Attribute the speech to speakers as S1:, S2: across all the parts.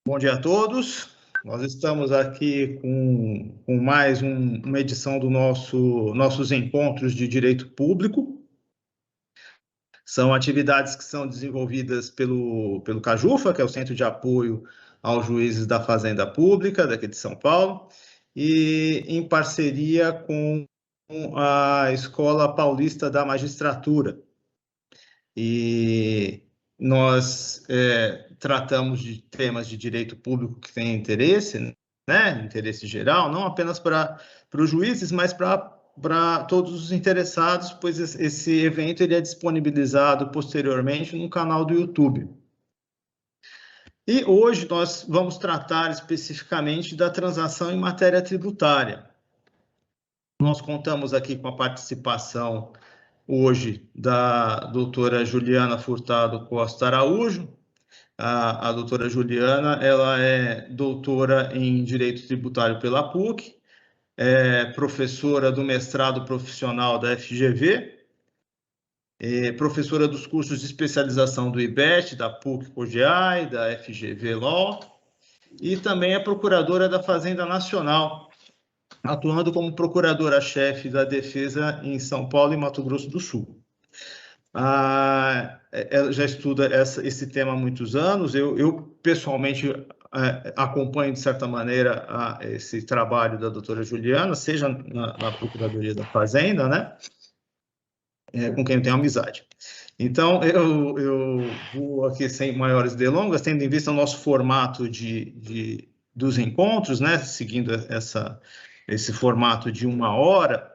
S1: Bom dia a todos. Nós estamos aqui com mais uma edição do nossos encontros de direito público. São atividades que são desenvolvidas pelo CAJUFA, que é o Centro de Apoio aos Juízes da Fazenda Pública, daqui de São Paulo, e em parceria com a Escola Paulista da Magistratura. E nós tratamos de temas de direito público que têm interesse, né, interesse geral, não apenas para os juízes, mas para todos os interessados, pois esse evento ele é disponibilizado posteriormente no canal do YouTube. E hoje nós vamos tratar especificamente da transação em matéria tributária. Nós contamos aqui com a participação hoje da doutora Juliana Furtado Costa Araújo. A doutora Juliana, ela é doutora em Direito Tributário pela PUC, é professora do mestrado profissional da FGV, é professora dos cursos de especialização do IBET, da PUC-COGEAI, da FGV Law, e também é procuradora da Fazenda Nacional, atuando como procuradora-chefe da Defesa em São Paulo e Mato Grosso do Sul. Ela já estuda esse tema há muitos anos. Eu pessoalmente, acompanho, de certa maneira, esse trabalho da doutora Juliana, seja na Procuradoria da Fazenda, né? Com quem eu tenho amizade. Então, eu vou aqui sem maiores delongas, tendo em vista o nosso formato dos encontros, né? Seguindo esse formato de 1 hora,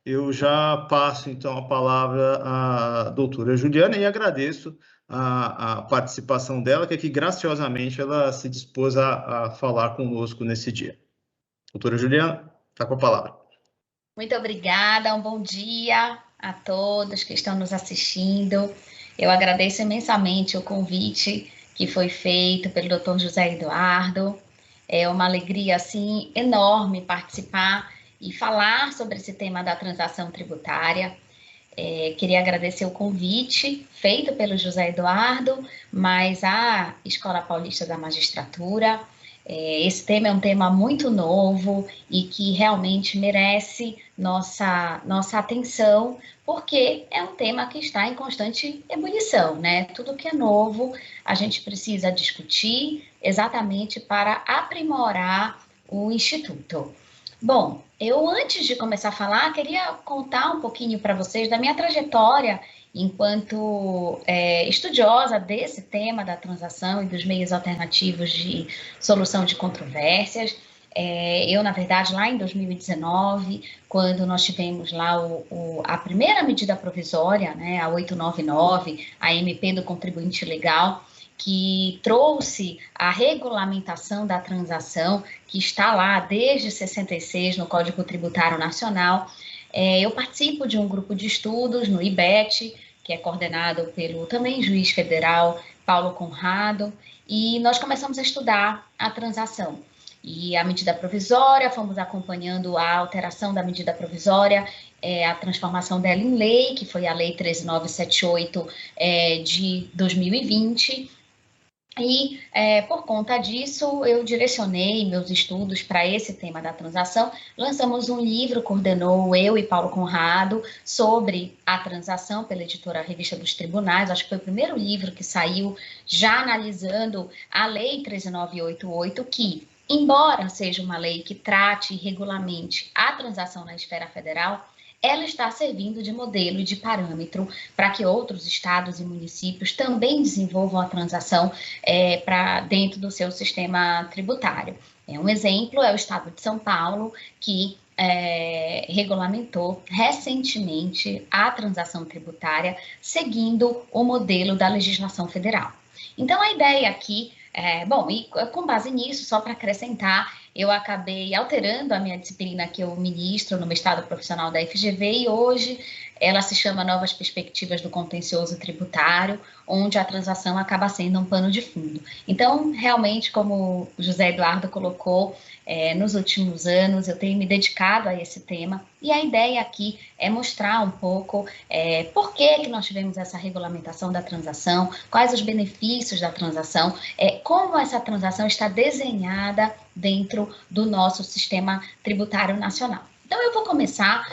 S1: eu já passo, então, a palavra à doutora Juliana e agradeço a participação dela, que aqui, graciosamente, ela se dispôs a falar conosco nesse dia. Doutora Juliana, está com a palavra.
S2: Muito obrigada, um bom dia a todos que estão nos assistindo. Eu agradeço imensamente o convite que foi feito pelo Dr. José Eduardo. É uma alegria, assim, enorme participar e falar sobre esse tema da transação tributária. Queria agradecer o convite feito pelo José Eduardo, mas a Escola Paulista da Magistratura. Esse tema é um tema muito novo e que realmente merece nossa atenção, porque é um tema que está em constante ebulição, né? Tudo que é novo a gente precisa discutir exatamente para aprimorar o Instituto. Bom, eu antes de começar a falar, queria contar um pouquinho para vocês da minha trajetória enquanto estudiosa desse tema da transação e dos meios alternativos de solução de controvérsias. Eu, na verdade, lá em 2019, quando nós tivemos lá a primeira medida provisória, né, a 899, a MP do contribuinte legal, que trouxe a regulamentação da transação, que está lá desde 66 no Código Tributário Nacional. Eu participo de um grupo de estudos no IBET, que é coordenado pelo também juiz federal Paulo Conrado, e nós começamos a estudar a transação. E a medida provisória, fomos acompanhando a alteração da medida provisória, a transformação dela em lei, que foi a Lei 13.978 de 2020, e, por conta disso, eu direcionei meus estudos para esse tema da transação. Lançamos um livro, coordenou eu e Paulo Conrado, sobre a transação pela editora Revista dos Tribunais. Acho que foi o primeiro livro que saiu já analisando a Lei 13.988, que, embora seja uma lei que trate e regulamente a transação na esfera federal, ela está servindo de modelo e de parâmetro para que outros estados e municípios também desenvolvam a transação para dentro do seu sistema tributário. Um exemplo é o estado de São Paulo, que regulamentou recentemente a transação tributária seguindo o modelo da legislação federal. Então, a ideia aqui, e com base nisso, só para acrescentar, eu acabei alterando a minha disciplina que eu ministro no mestrado profissional da FGV e hoje ela se chama Novas Perspectivas do Contencioso Tributário, onde a transação acaba sendo um pano de fundo. Então, realmente, como o José Eduardo colocou, nos últimos anos eu tenho me dedicado a esse tema, e a ideia aqui é mostrar um pouco por que nós tivemos essa regulamentação da transação, quais os benefícios da transação, como essa transação está desenhada dentro do nosso sistema tributário nacional. Então, eu vou começar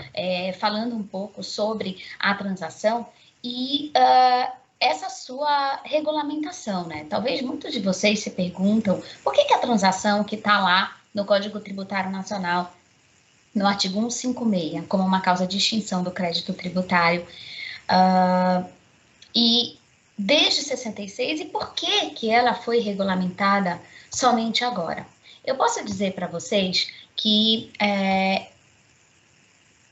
S2: falando um pouco sobre a transação e essa sua regulamentação, né? Talvez muitos de vocês se perguntam por que a transação que está lá no Código Tributário Nacional, no artigo 156, como uma causa de extinção do crédito tributário, e desde 66, e por que ela foi regulamentada somente agora? Eu posso dizer para vocês que,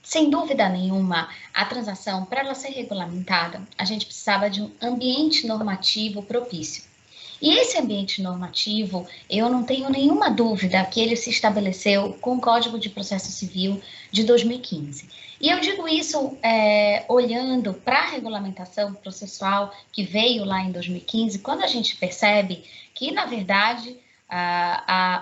S2: sem dúvida nenhuma, a transação, para ela ser regulamentada, a gente precisava de um ambiente normativo propício. E esse ambiente normativo, eu não tenho nenhuma dúvida que ele se estabeleceu com o Código de Processo Civil de 2015. E eu digo isso olhando para a regulamentação processual que veio lá em 2015, quando a gente percebe que, na verdade,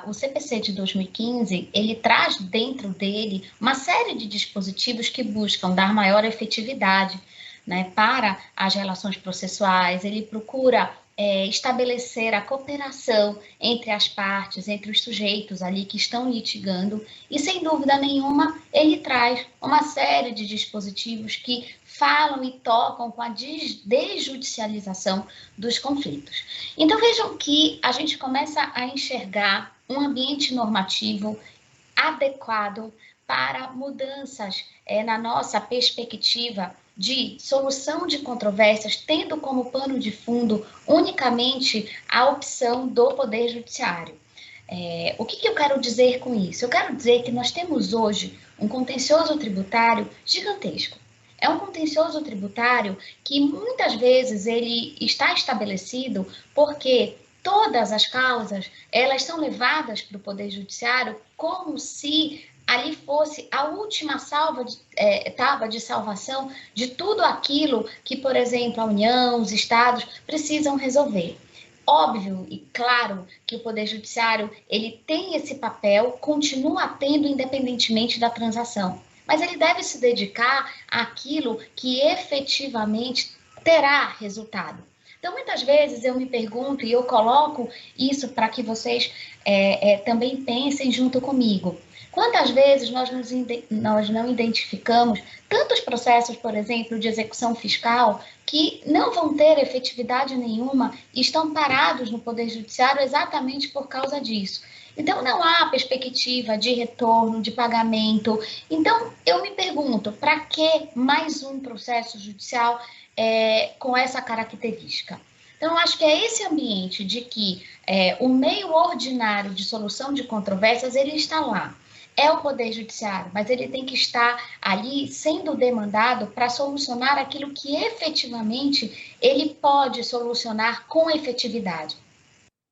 S2: o CPC de 2015, ele traz dentro dele uma série de dispositivos que buscam dar maior efetividade, né, para as relações processuais. Ele procura estabelecer a cooperação entre as partes, entre os sujeitos ali que estão litigando, e sem dúvida nenhuma ele traz uma série de dispositivos que falam e tocam com a desjudicialização dos conflitos. Então vejam que a gente começa a enxergar um ambiente normativo adequado para mudanças na nossa perspectiva de solução de controvérsias, tendo como pano de fundo unicamente a opção do Poder Judiciário. O que eu quero dizer com isso? Eu quero dizer que nós temos hoje um contencioso tributário gigantesco. É um contencioso tributário que muitas vezes ele está estabelecido porque todas as causas elas são levadas para o Poder Judiciário como se ali fosse a última tábua de salvação de tudo aquilo que, por exemplo, a União, os estados precisam resolver. Óbvio e claro que o Poder Judiciário ele tem esse papel, continua tendo independentemente da transação, mas ele deve se dedicar àquilo que efetivamente terá resultado. Então, muitas vezes eu me pergunto e eu coloco isso para que vocês também pensem junto comigo. Quantas vezes nós não identificamos tantos processos, por exemplo, de execução fiscal, que não vão ter efetividade nenhuma e estão parados no Poder Judiciário exatamente por causa disso? Então, não há perspectiva de retorno, de pagamento. Então, eu me pergunto, para que mais um processo judicial com essa característica? Então, eu acho que é esse ambiente de que o meio ordinário de solução de controvérsias, ele está lá. É o Poder Judiciário, mas ele tem que estar ali sendo demandado para solucionar aquilo que efetivamente ele pode solucionar com efetividade.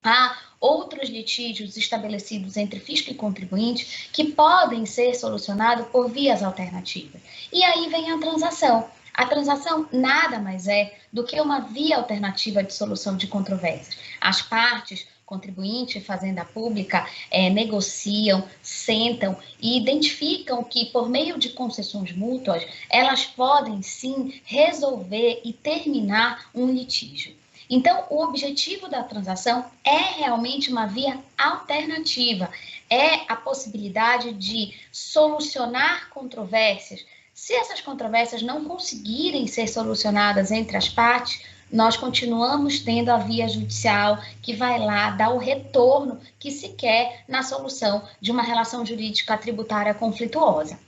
S2: Há outros litígios estabelecidos entre fisco e contribuinte que podem ser solucionados por vias alternativas. E aí vem a transação. A transação nada mais é do que uma via alternativa de solução de controvérsias. As partes, contribuinte e fazenda pública, negociam, sentam e identificam que, por meio de concessões mútuas, elas podem sim resolver e terminar um litígio. Então, o objetivo da transação é realmente uma via alternativa, é a possibilidade de solucionar controvérsias. Se essas controvérsias não conseguirem ser solucionadas entre as partes, nós continuamos tendo a via judicial que vai lá dar o retorno que se quer na solução de uma relação jurídica tributária conflituosa.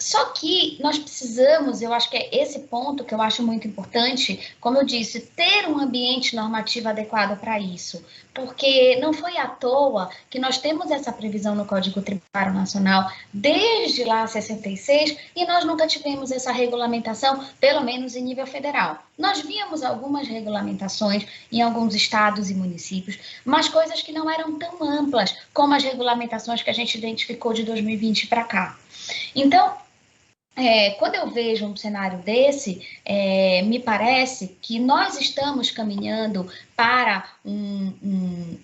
S2: Só que nós precisamos, eu acho que é esse ponto que eu acho muito importante, como eu disse, ter um ambiente normativo adequado para isso, porque não foi à toa que nós temos essa previsão no Código Tributário Nacional desde lá 66 e nós nunca tivemos essa regulamentação, pelo menos em nível federal. Nós víamos algumas regulamentações em alguns estados e municípios, mas coisas que não eram tão amplas como as regulamentações que a gente identificou de 2020 para cá. Então, quando eu vejo um cenário desse, me parece que nós estamos caminhando para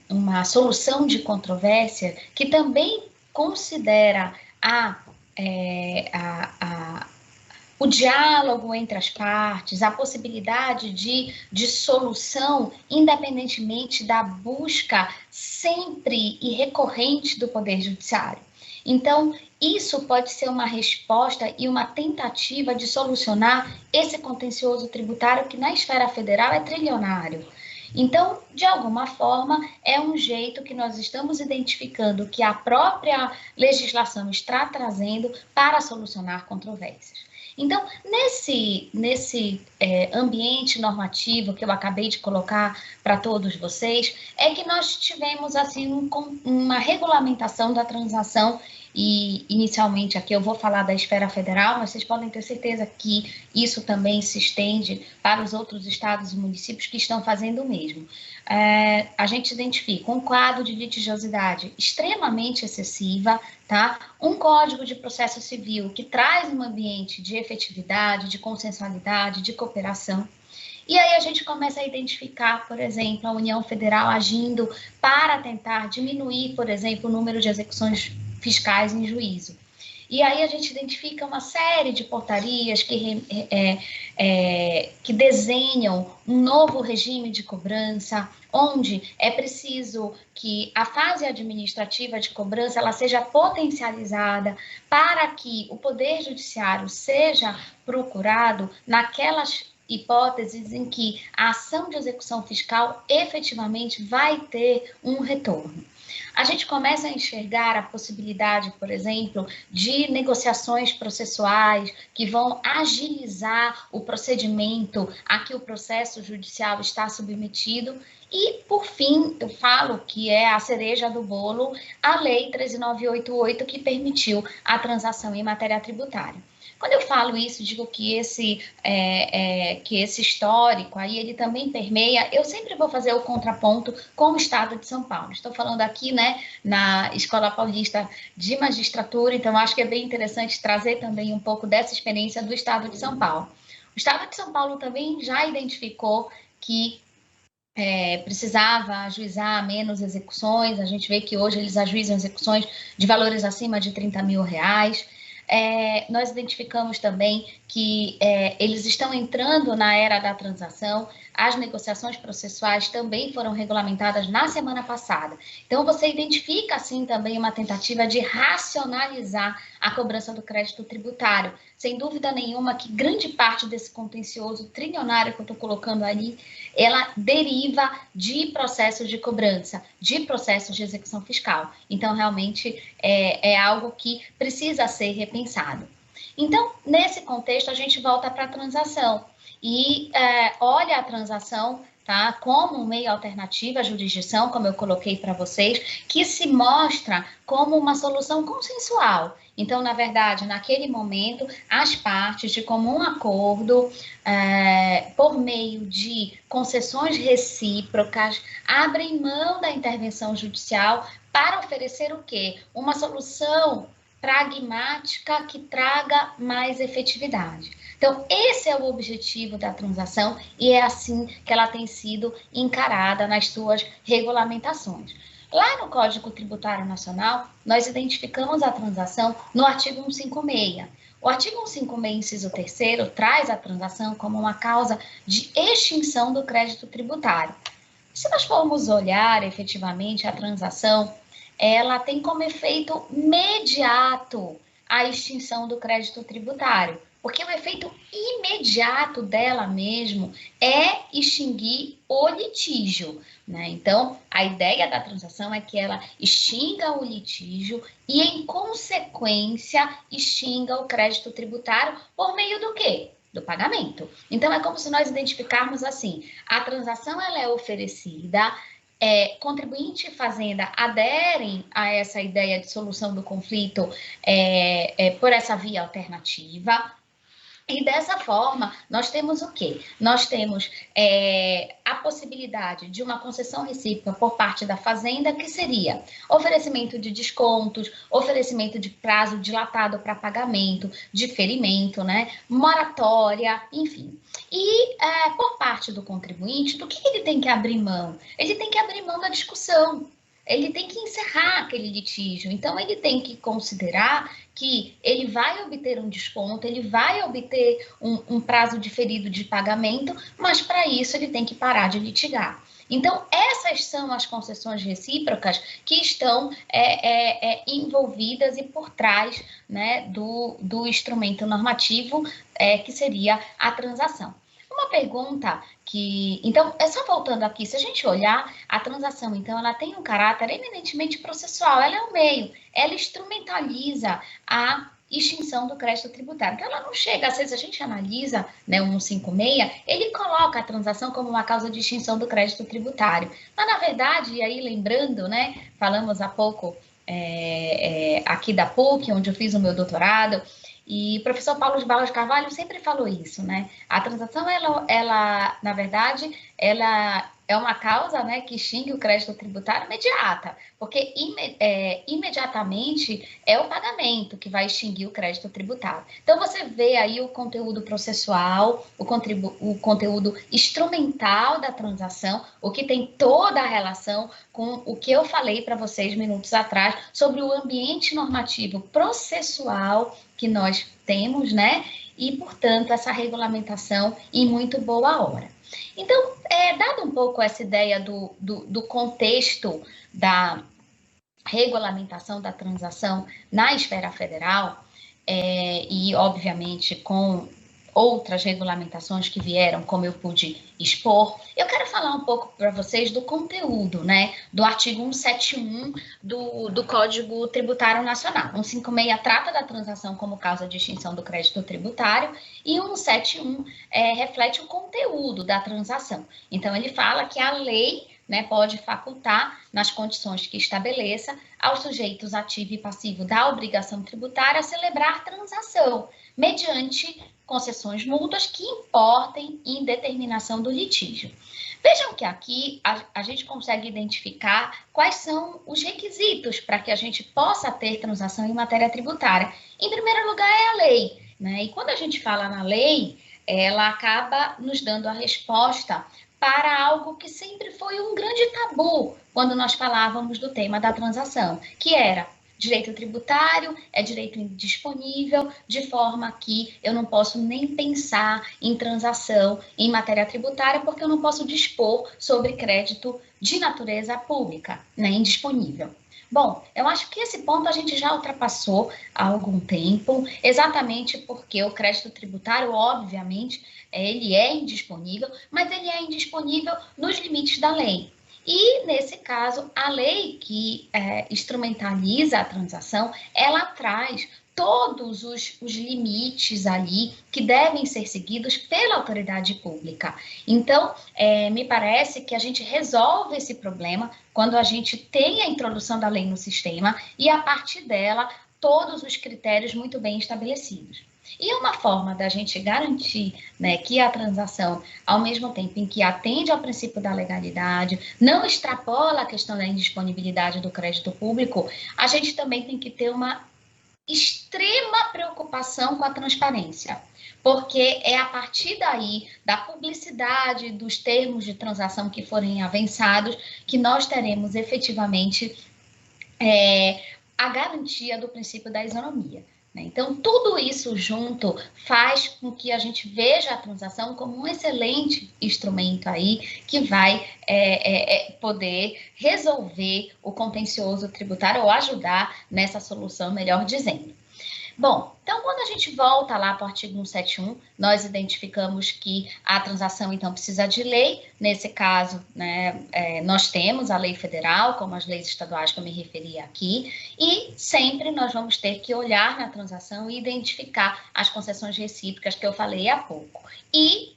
S2: uma solução de controvérsia que também considera o diálogo entre as partes, a possibilidade de solução, independentemente da busca sempre e recorrente do Poder Judiciário. Então, isso pode ser uma resposta e uma tentativa de solucionar esse contencioso tributário que na esfera federal é trilionário. Então, de alguma forma, é um jeito que nós estamos identificando que a própria legislação está trazendo para solucionar controvérsias. Então, nesse ambiente normativo que eu acabei de colocar para todos vocês, é que nós tivemos assim uma regulamentação da transação. E, inicialmente, aqui eu vou falar da esfera federal, mas vocês podem ter certeza que isso também se estende para os outros estados e municípios que estão fazendo o mesmo. A gente identifica um quadro de litigiosidade extremamente excessiva, tá? Um código de processo civil que traz um ambiente de efetividade, de consensualidade, de cooperação. E aí a gente começa a identificar, por exemplo, a União Federal agindo para tentar diminuir, por exemplo, o número de execuções fiscais em juízo. E aí a gente identifica uma série de portarias que desenham um novo regime de cobrança, onde é preciso que a fase administrativa de cobrança ela seja potencializada para que o Poder Judiciário seja procurado naquelas hipóteses em que a ação de execução fiscal efetivamente vai ter um retorno. A gente começa a enxergar a possibilidade, por exemplo, de negociações processuais que vão agilizar o procedimento a que o processo judicial está submetido. E, por fim, eu falo que é a cereja do bolo, a Lei 13.988, que permitiu a transação em matéria tributária. Quando eu falo isso, digo que esse histórico aí, ele também permeia, eu sempre vou fazer o contraponto com o Estado de São Paulo. Estou falando aqui, né, na Escola Paulista de Magistratura, então acho que é bem interessante trazer também um pouco dessa experiência do Estado de São Paulo. O Estado de São Paulo também já identificou que precisava ajuizar menos execuções, a gente vê que hoje eles ajuizam execuções de valores acima de R$30 mil. Nós identificamos também que eles estão entrando na era da transação, as negociações processuais também foram regulamentadas na semana passada. Então, você identifica, assim, também uma tentativa de racionalizar a cobrança do crédito tributário. Sem dúvida nenhuma que grande parte desse contencioso trilionário que eu estou colocando ali, ela deriva de processos de cobrança, de processos de execução fiscal. Então, realmente, é algo que precisa ser repensado. Então, nesse contexto, a gente volta para a transação e olha a transação, tá, como um meio alternativo à jurisdição, como eu coloquei para vocês, que se mostra como uma solução consensual. Então, na verdade, naquele momento, as partes, de comum acordo, por meio de concessões recíprocas, abrem mão da intervenção judicial para oferecer o quê? Uma solução pragmática que traga mais efetividade. Então, esse é o objetivo da transação e é assim que ela tem sido encarada nas suas regulamentações. Lá no Código Tributário Nacional, nós identificamos a transação no artigo 156. O artigo 156, inciso 3º, traz a transação como uma causa de extinção do crédito tributário. Se nós formos olhar efetivamente a transação, ela tem como efeito imediato a extinção do crédito tributário, porque o efeito imediato dela mesmo é extinguir o litígio, né? Então, a ideia da transação é que ela extinga o litígio e, em consequência, extinga o crédito tributário por meio do quê? Do pagamento. Então, é como se nós identificarmos assim, a transação ela é oferecida, contribuinte e fazenda aderem a essa ideia de solução do conflito por essa via alternativa. E dessa forma, nós temos o quê? Nós temos a possibilidade de uma concessão recíproca por parte da Fazenda, que seria oferecimento de descontos, oferecimento de prazo dilatado para pagamento, diferimento, né? Moratória, enfim. E por parte do contribuinte, do que ele tem que abrir mão? Ele tem que abrir mão da discussão. Ele tem que encerrar aquele litígio. Então, ele tem que considerar que ele vai obter um desconto, ele vai obter um prazo diferido de pagamento, mas para isso ele tem que parar de litigar. Então, essas são as concessões recíprocas que estão envolvidas e por trás, né, do instrumento normativo, que seria a transação. Uma pergunta que... Então, só voltando aqui, se a gente olhar, a transação, então, ela tem um caráter eminentemente processual, ela é o meio, ela instrumentaliza a extinção do crédito tributário. Então, ela não chega, às vezes a gente analisa, né, o 156, ele coloca a transação como uma causa de extinção do crédito tributário. Mas, na verdade, e aí lembrando, né, falamos há pouco aqui da PUC, onde eu fiz o meu doutorado, e o professor Paulo de Barros Carvalho sempre falou isso, né? A transação, ela na verdade, ela é uma causa, né, que extingue o crédito tributário imediata, porque imediatamente é o pagamento que vai extinguir o crédito tributário. Então, você vê aí o conteúdo processual, o conteúdo instrumental da transação, o que tem toda a relação com o que eu falei para vocês minutos atrás sobre o ambiente normativo processual que nós temos, né? E, portanto, essa regulamentação em muito boa hora. Então, dado um pouco essa ideia do contexto da regulamentação da transação na esfera federal, e, obviamente, com outras regulamentações que vieram, como eu pude expor, eu quero falar um pouco para vocês do conteúdo, né, do artigo 171 do Código Tributário Nacional. 156 trata da transação como causa de extinção do crédito tributário e 171 reflete o conteúdo da transação. Então, ele fala que a lei, né, pode facultar, nas condições que estabeleça, aos sujeitos ativo e passivo da obrigação tributária a celebrar transação, mediante concessões mútuas que importem em determinação do litígio. Vejam que aqui a gente consegue identificar quais são os requisitos para que a gente possa ter transação em matéria tributária. Em primeiro lugar, é a lei, né? E quando a gente fala na lei, ela acaba nos dando a resposta para algo que sempre foi um grande tabu quando nós falávamos do tema da transação, que era direito tributário, é direito indisponível, de forma que eu não posso nem pensar em transação em matéria tributária, porque eu não posso dispor sobre crédito de natureza pública, né, indisponível. Bom, eu acho que esse ponto a gente já ultrapassou há algum tempo, exatamente porque o crédito tributário, obviamente, ele é indisponível, mas ele é indisponível nos limites da lei. E, nesse caso, a lei que instrumentaliza a transação, ela traz todos os limites ali que devem ser seguidos pela autoridade pública. Então, me parece que a gente resolve esse problema quando a gente tem a introdução da lei no sistema e, a partir dela, todos os critérios muito bem estabelecidos. E uma forma da gente garantir, né, que a transação, ao mesmo tempo em que atende ao princípio da legalidade, não extrapola a questão da indisponibilidade do crédito público, a gente também tem que ter uma extrema preocupação com a transparência, porque é a partir daí, da publicidade, dos termos de transação que forem avançados, que nós teremos efetivamente a garantia do princípio da isonomia. Então, tudo isso junto faz com que a gente veja a transação como um excelente instrumento aí que vai poder resolver o contencioso tributário ou ajudar nessa solução, melhor dizendo. Bom, então, quando a gente volta lá para o artigo 171, nós identificamos que a transação, então, precisa de lei. Nesse caso, né, nós temos a lei federal, como as leis estaduais que eu me referi aqui, e sempre nós vamos ter que olhar na transação e identificar as concessões recíprocas que eu falei há pouco. E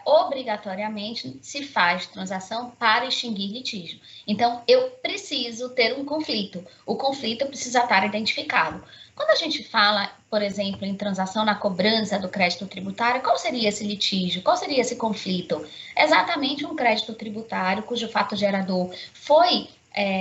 S2: obrigatoriamente se faz transação para extinguir litígio. Então, eu preciso ter um conflito. O conflito precisa estar identificado. Quando a gente fala, por exemplo, em transação na cobrança do crédito tributário, qual seria esse litígio? Qual seria esse conflito? Exatamente um crédito tributário cujo fato gerador foi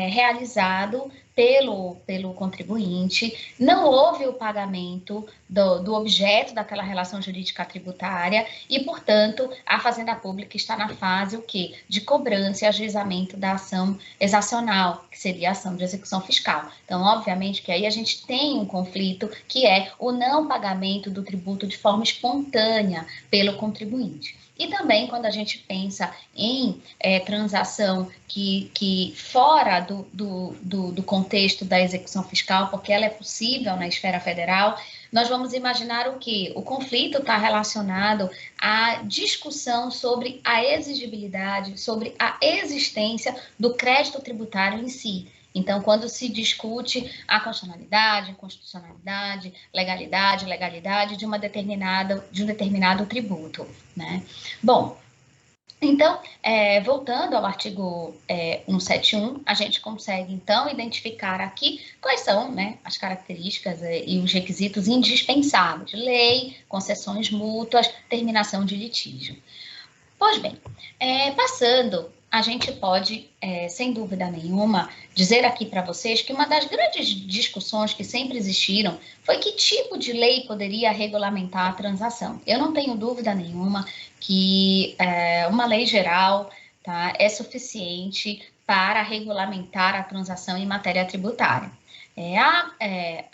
S2: realizado pelo contribuinte, não houve o pagamento do objeto daquela relação jurídica tributária e, portanto, a Fazenda Pública está na fase o quê? De cobrança e ajuizamento da ação exacional, que seria a ação de execução fiscal. Então, obviamente que aí a gente tem um conflito que é o não pagamento do tributo de forma espontânea pelo contribuinte. E também quando a gente pensa em transação que fora do contexto da execução fiscal, porque ela é possível na esfera federal, nós vamos imaginar o quê? O conflito está relacionado à discussão sobre a exigibilidade, sobre a existência do crédito tributário em si. Então, quando se discute a constitucionalidade, inconstitucionalidade, legalidade de um determinado tributo, né? Bom, então, voltando ao artigo 171, a gente consegue, então, identificar aqui quais são, né, as características e os requisitos indispensáveis: lei, concessões mútuas, terminação de litígio. Pois bem, passando, a gente pode, sem dúvida nenhuma, dizer aqui para vocês que uma das grandes discussões que sempre existiram foi que tipo de lei poderia regulamentar a transação. Eu não tenho dúvida nenhuma que uma lei geral, tá, é suficiente para regulamentar a transação em matéria tributária. Há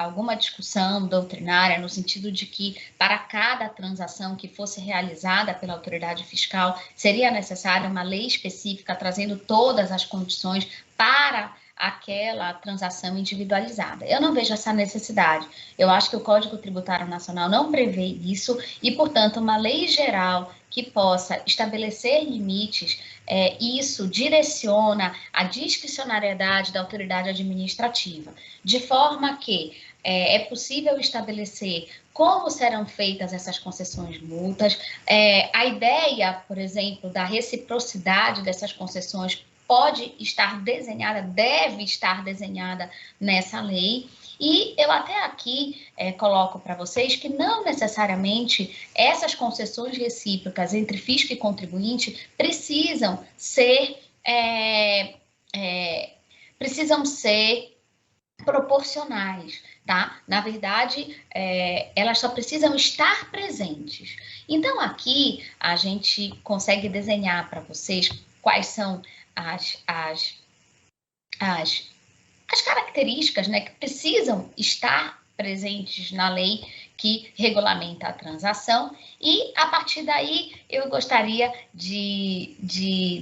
S2: alguma discussão doutrinária no sentido de que para cada transação que fosse realizada pela autoridade fiscal seria necessária uma lei específica trazendo todas as condições para aquela transação individualizada. Eu não vejo essa necessidade. Eu acho que o Código Tributário Nacional não prevê isso e, portanto, uma lei geral que possa estabelecer limites, isso direciona a discricionariedade da autoridade administrativa, de forma que é possível estabelecer como serão feitas essas concessões mútuas. A ideia, por exemplo, da reciprocidade dessas concessões pode estar desenhada, deve estar desenhada nessa lei. E eu até aqui coloco para vocês que não necessariamente essas concessões recíprocas entre fisco e contribuinte precisam ser proporcionais, tá? Na verdade, elas só precisam estar presentes. Então, aqui a gente consegue desenhar para vocês quais são as características, né, que precisam estar presentes na lei que regulamenta a transação, e a partir daí eu gostaria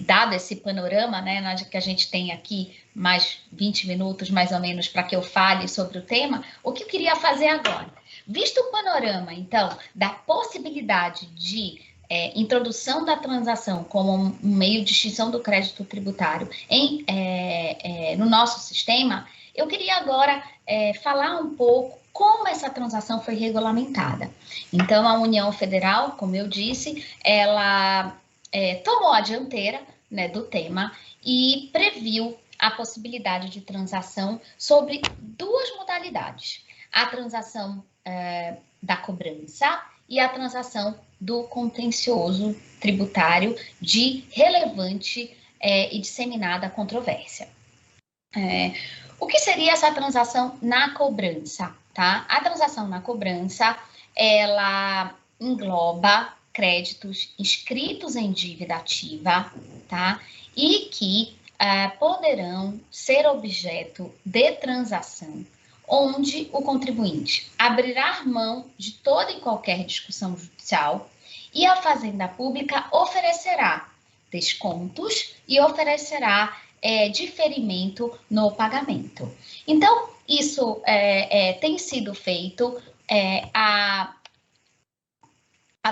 S2: dado esse panorama, né, que a gente tem aqui mais 20 minutos mais ou menos para que eu fale sobre o tema, o que eu queria fazer agora? Visto o panorama, então, da possibilidade de introdução da transação como um meio de extinção do crédito tributário no nosso sistema, eu queria agora falar um pouco como essa transação foi regulamentada. Então, a União Federal, como eu disse, ela tomou a dianteira, né, do tema e previu a possibilidade de transação sobre duas modalidades: a transação da cobrança e a transação do contencioso tributário de relevante e disseminada controvérsia. O que seria essa transação na cobrança? Tá? A transação na cobrança, ela engloba créditos inscritos em dívida ativa, tá? E que poderão ser objeto de transação onde o contribuinte abrirá mão de toda e qualquer discussão judicial e a Fazenda Pública oferecerá descontos e oferecerá diferimento no pagamento. Então, isso tem sido feito, a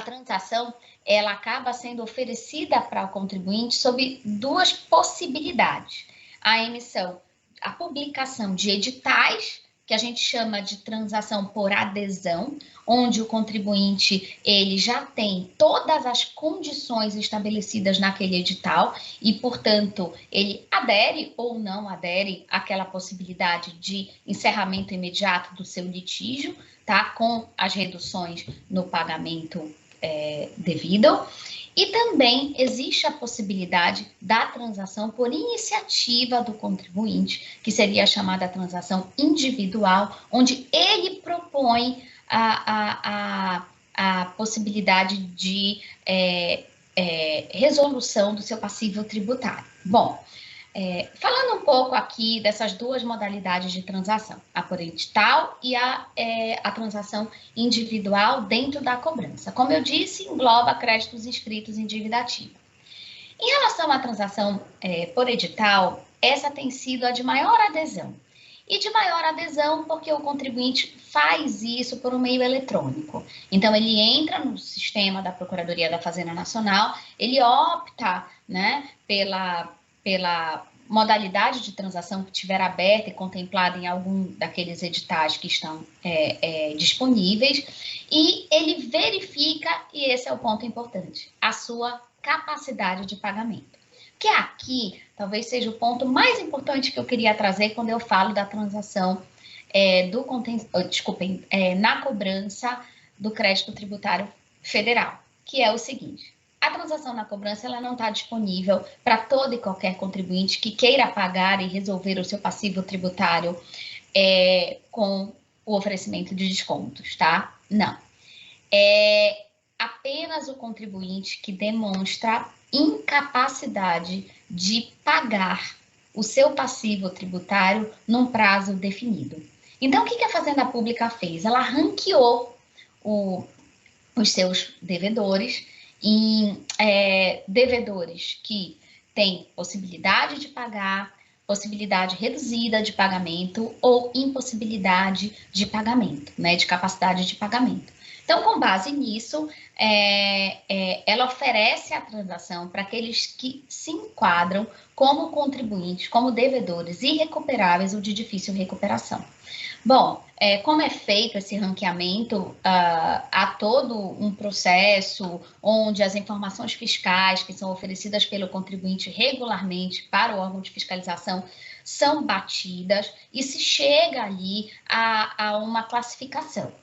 S2: transação ela acaba sendo oferecida para o contribuinte sob duas possibilidades: a publicação de editais, que a gente chama de transação por adesão, onde o contribuinte ele já tem todas as condições estabelecidas naquele edital e, portanto, ele adere ou não adere àquela possibilidade de encerramento imediato do seu litígio, tá? Com as reduções no pagamento devido. E também existe a possibilidade da transação por iniciativa do contribuinte, que seria a chamada transação individual, onde ele propõe a possibilidade de resolução do seu passivo tributário. Bom, falando um pouco aqui dessas duas modalidades de transação, a por edital e a transação individual dentro da cobrança. Como eu disse, engloba créditos inscritos em dívida ativa. Em relação à transação por edital, essa tem sido a de maior adesão. E de maior adesão porque o contribuinte faz isso por um meio eletrônico. Então, ele entra no sistema da Procuradoria da Fazenda Nacional, ele opta, né, pela modalidade de transação que estiver aberta e contemplada em algum daqueles editais que estão disponíveis, e ele verifica, e esse é o ponto importante, a sua capacidade de pagamento. Que aqui talvez seja o ponto mais importante que eu queria trazer quando eu falo da transação na cobrança do crédito tributário federal, que é o seguinte: a transação na cobrança ela não está disponível para todo e qualquer contribuinte que queira pagar e resolver o seu passivo tributário com o oferecimento de descontos, tá? Não. É apenas o contribuinte que demonstra incapacidade de pagar o seu passivo tributário num prazo definido. Então, o que a Fazenda Pública fez? Ela ranqueou os seus devedores em devedores que têm possibilidade de pagar, possibilidade reduzida de pagamento ou impossibilidade de pagamento, né, de capacidade de pagamento. Então, com base nisso, ela oferece a transação para aqueles que se enquadram como contribuintes, como devedores irrecuperáveis ou de difícil recuperação. Bom, como é feito esse ranqueamento? Há todo um processo onde as informações fiscais que são oferecidas pelo contribuinte regularmente para o órgão de fiscalização são batidas e se chega ali a uma classificação.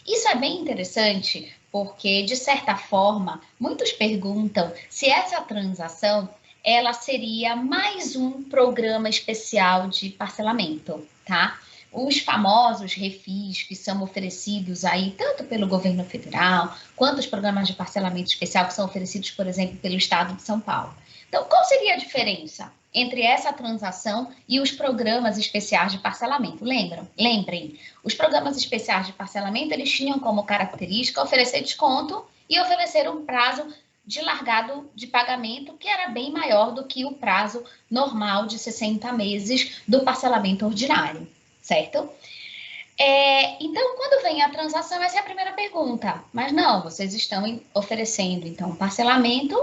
S2: Isso é bem interessante porque, de certa forma, muitos perguntam se essa transação ela seria mais um programa especial de parcelamento, tá? Os famosos refis que são oferecidos aí tanto pelo governo federal quanto os programas de parcelamento especial que são oferecidos, por exemplo, pelo estado de São Paulo. Então, qual seria a diferença entre essa transação e os programas especiais de parcelamento? Lembrem, os programas especiais de parcelamento, eles tinham como característica oferecer desconto e oferecer um prazo de largado de pagamento que era bem maior do que o prazo normal de 60 meses do parcelamento ordinário, certo? Então, quando vem a transação, essa é a primeira pergunta. Mas não, vocês estão oferecendo, então, parcelamento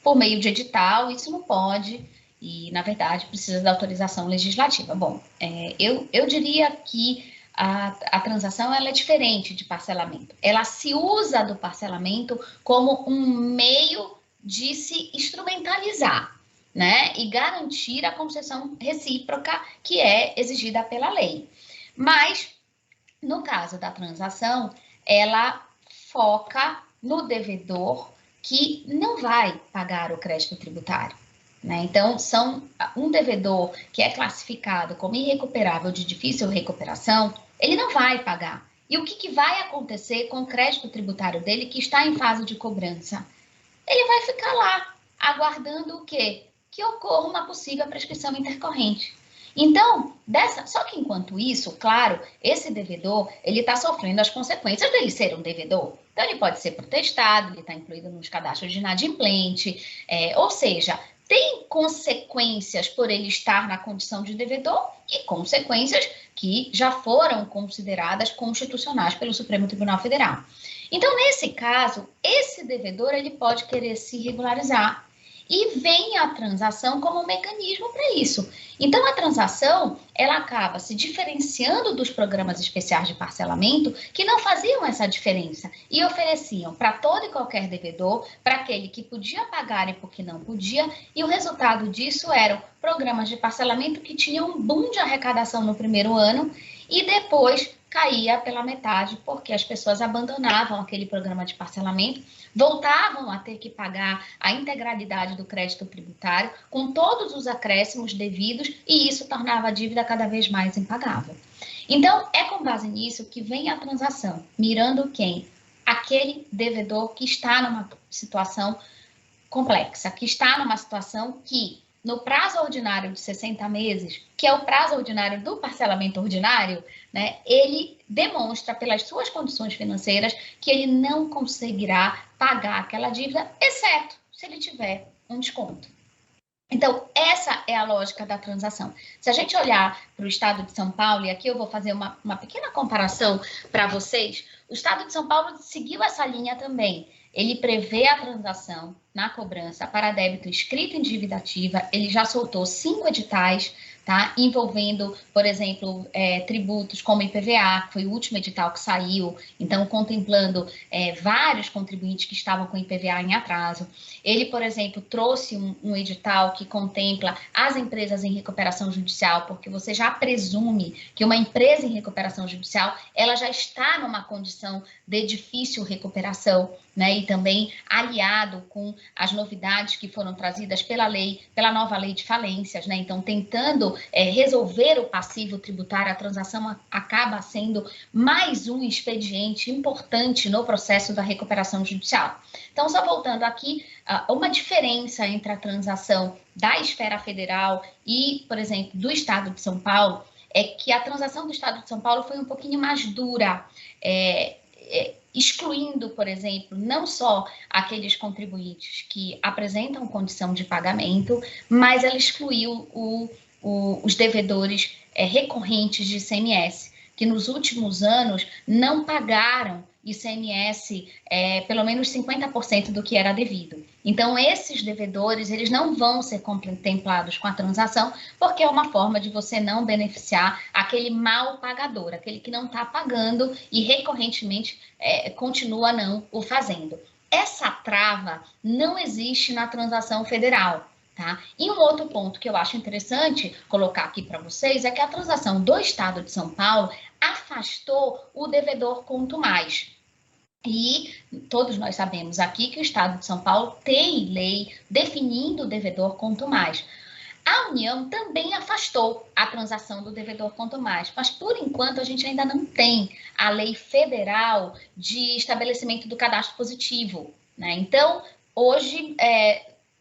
S2: por meio de edital, isso não pode, e, na verdade, precisa da autorização legislativa. Bom, eu diria que a transação ela é diferente de parcelamento. Ela se usa do parcelamento como um meio de se instrumentalizar, né? E garantir a concessão recíproca que é exigida pela lei. Mas, no caso da transação, ela foca no devedor que não vai pagar o crédito tributário, né? Então, um devedor que é classificado como irrecuperável de difícil recuperação, ele não vai pagar. E o que vai acontecer com o crédito tributário dele que está em fase de cobrança? Ele vai ficar lá, aguardando o quê? Que ocorra uma possível prescrição intercorrente. Então, só que enquanto isso, claro, esse devedor, ele está sofrendo as consequências dele ser um devedor. Então, ele pode ser protestado, ele está incluído nos cadastros de inadimplente, ou seja, tem consequências por ele estar na condição de devedor e consequências que já foram consideradas constitucionais pelo Supremo Tribunal Federal. Então, nesse caso, esse devedor ele pode querer se regularizar E vem a transação como um mecanismo para isso. Então, a transação, ela acaba se diferenciando dos programas especiais de parcelamento, que não faziam essa diferença e ofereciam para todo e qualquer devedor, para aquele que podia pagar e porque não podia, e o resultado disso eram programas de parcelamento que tinham um boom de arrecadação no primeiro ano e depois caía pela metade, porque as pessoas abandonavam aquele programa de parcelamento, voltavam a ter que pagar a integralidade do crédito tributário, com todos os acréscimos devidos, e isso tornava a dívida cada vez mais impagável. Então, é com base nisso que vem a transação, mirando quem? Aquele devedor que está numa situação complexa, que está numa situação que, no prazo ordinário de 60 meses, que é o prazo ordinário do parcelamento ordinário, né, ele demonstra pelas suas condições financeiras que ele não conseguirá pagar aquela dívida, exceto se ele tiver um desconto. Então, essa é a lógica da transação. Se a gente olhar para o estado de São Paulo, e aqui eu vou fazer uma pequena comparação para vocês, o estado de São Paulo seguiu essa linha também. Ele prevê a transação na cobrança para débito escrito em dívida ativa, ele já soltou 5 editais, tá? Envolvendo, por exemplo, tributos como IPVA, que foi o último edital que saiu, então contemplando vários contribuintes que estavam com IPVA em atraso. Ele, por exemplo, trouxe um edital que contempla as empresas em recuperação judicial, porque você já presume que uma empresa em recuperação judicial, ela já está numa condição de difícil recuperação, né? E também aliado com as novidades que foram trazidas pela nova lei de falências, né? Então, tentando resolver o passivo tributário, a transação acaba sendo mais um expediente importante no processo da recuperação judicial. Então, só voltando aqui, uma diferença entre a transação da esfera federal e, por exemplo, do Estado de São Paulo, é que a transação do Estado de São Paulo foi um pouquinho mais dura, excluindo, por exemplo, não só aqueles contribuintes que apresentam condição de pagamento, mas ela excluiu os devedores recorrentes de ICMS, que nos últimos anos não pagaram ICMS pelo menos 50% do que era devido. Então, esses devedores, eles não vão ser contemplados com a transação, porque é uma forma de você não beneficiar aquele mal pagador, aquele que não está pagando e recorrentemente continua não o fazendo. Essa trava não existe na transação federal. Tá? E um outro ponto que eu acho interessante colocar aqui para vocês é que a transação do Estado de São Paulo afastou o devedor quanto mais. E todos nós sabemos aqui que o Estado de São Paulo tem lei definindo o devedor quanto mais. A União também afastou a transação do devedor quanto mais, mas por enquanto a gente ainda não tem a lei federal de estabelecimento do cadastro positivo, né? Então, hoje,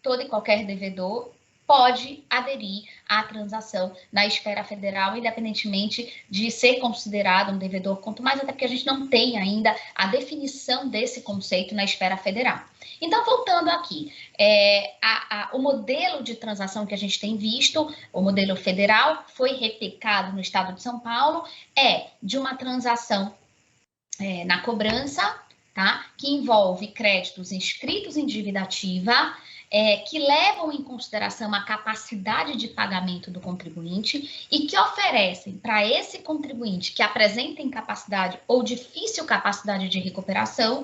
S2: todo e qualquer devedor pode aderir à transação na esfera federal, independentemente de ser considerado um devedor quanto mais, até porque a gente não tem ainda a definição desse conceito na esfera federal. Então, voltando aqui, o modelo de transação que a gente tem visto, o modelo federal, foi replicado no estado de São Paulo, de uma transação na cobrança, tá? Que envolve créditos inscritos em dívida ativa, que levam em consideração a capacidade de pagamento do contribuinte e que oferecem para esse contribuinte que apresenta incapacidade ou difícil capacidade de recuperação,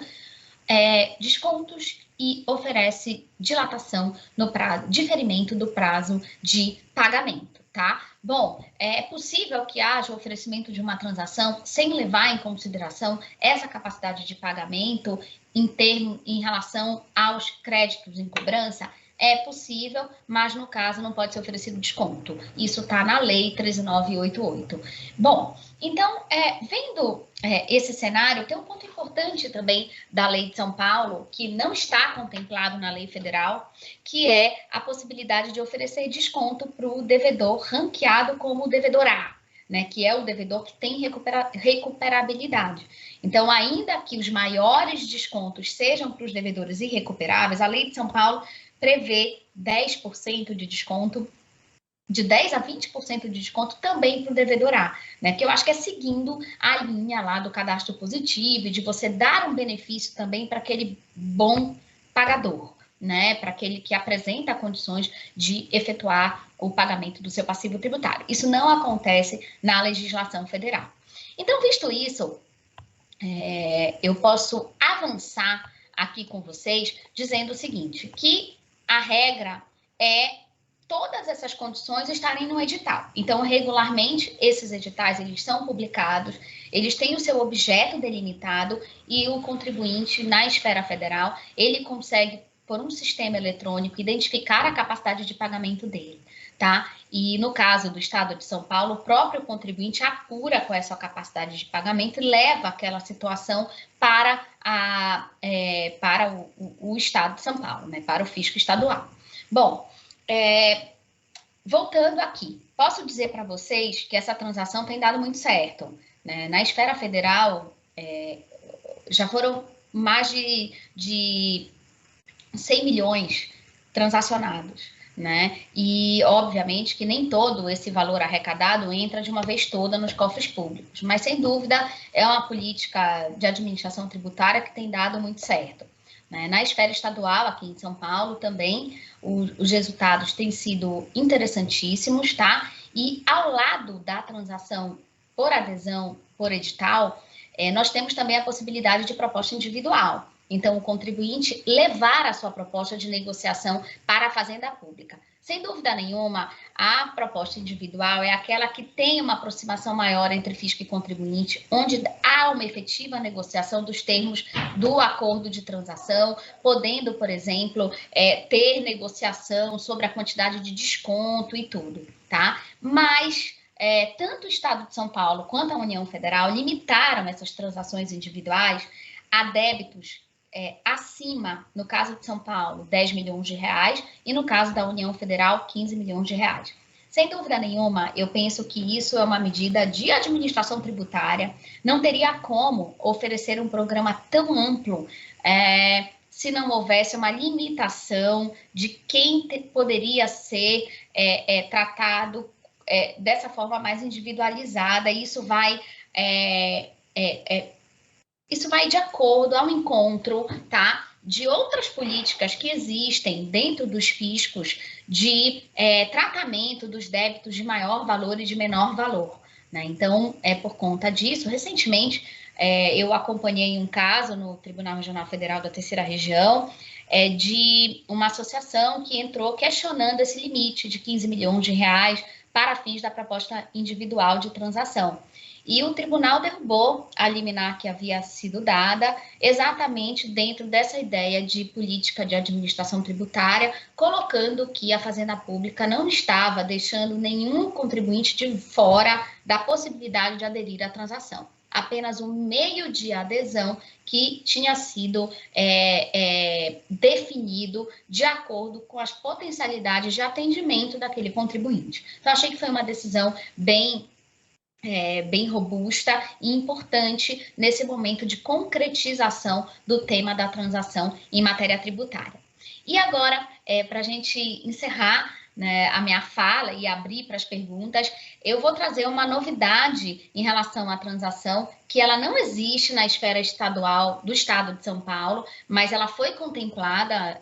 S2: descontos e oferece dilatação no prazo, diferimento do prazo de pagamento, tá? Bom, é possível que haja o oferecimento de uma transação sem levar em consideração essa capacidade de pagamento em relação aos créditos em cobrança? É possível, mas no caso não pode ser oferecido desconto. Isso está na Lei 13.988. Bom, então, vendo esse cenário, tem um ponto importante também da Lei de São Paulo, que não está contemplado na Lei Federal, que é a possibilidade de oferecer desconto para o devedor ranqueado como devedor A, né, que é o devedor que tem recuperabilidade. Então, ainda que os maiores descontos sejam para os devedores irrecuperáveis, a Lei de São Paulo prevê 10% de desconto, de 10% a 20% de desconto também para o devedor A, né? Que eu acho que é seguindo a linha lá do cadastro positivo e de você dar um benefício também para aquele bom pagador, né, para aquele que apresenta condições de efetuar o pagamento do seu passivo tributário. Isso não acontece na legislação federal. Então, visto isso, eu posso avançar aqui com vocês dizendo o seguinte, que a regra é todas essas condições estarem no edital. Então, regularmente, esses editais, eles são publicados, eles têm o seu objeto delimitado e o contribuinte, na esfera federal, ele consegue, por um sistema eletrônico, identificar a capacidade de pagamento dele, tá? E no caso do Estado de São Paulo, o próprio contribuinte apura com essa capacidade de pagamento e leva aquela situação para, o Estado de São Paulo, né? Para o fisco estadual. Bom, voltando aqui, posso dizer para vocês que essa transação tem dado muito certo, né? Na esfera federal, já foram mais de 100 milhões transacionados, né? E, obviamente, que nem todo esse valor arrecadado entra de uma vez toda nos cofres públicos, mas, sem dúvida, é uma política de administração tributária que tem dado muito certo. Na esfera estadual, aqui em São Paulo, também, os resultados têm sido interessantíssimos, tá? E, ao lado da transação por adesão, por edital, nós temos também a possibilidade de proposta individual. Então, o contribuinte levar a sua proposta de negociação para a Fazenda Pública. Sem dúvida nenhuma, a proposta individual é aquela que tem uma aproximação maior entre fisco e contribuinte, onde há uma efetiva negociação dos termos do acordo de transação, podendo, por exemplo, ter negociação sobre a quantidade de desconto e tudo, tá? Mas tanto o Estado de São Paulo quanto a União Federal limitaram essas transações individuais a débitos acima, no caso de São Paulo, 10 milhões de reais, e no caso da União Federal, 15 milhões de reais. Sem dúvida nenhuma, eu penso que isso é uma medida de administração tributária, não teria como oferecer um programa tão amplo se não houvesse uma limitação de quem poderia ser tratado dessa forma mais individualizada, e isso vai de acordo ao encontro, tá, de outras políticas que existem dentro dos fiscos de tratamento dos débitos de maior valor e de menor valor, né? Então, por conta disso, recentemente, eu acompanhei um caso no Tribunal Regional Federal da Terceira Região, de uma associação que entrou questionando esse limite de 15 milhões de reais para fins da proposta individual de transação. E o tribunal derrubou a liminar que havia sido dada exatamente dentro dessa ideia de política de administração tributária, colocando que a Fazenda Pública não estava deixando nenhum contribuinte de fora da possibilidade de aderir à transação. Apenas um meio de adesão que tinha sido definido de acordo com as potencialidades de atendimento daquele contribuinte. Então, achei que foi uma decisão bem robusta e importante nesse momento de concretização do tema da transação em matéria tributária. E agora, para a gente encerrar, né, a minha fala e abrir para as perguntas, eu vou trazer uma novidade em relação à transação, que ela não existe na esfera estadual do Estado de São Paulo, mas ela foi contemplada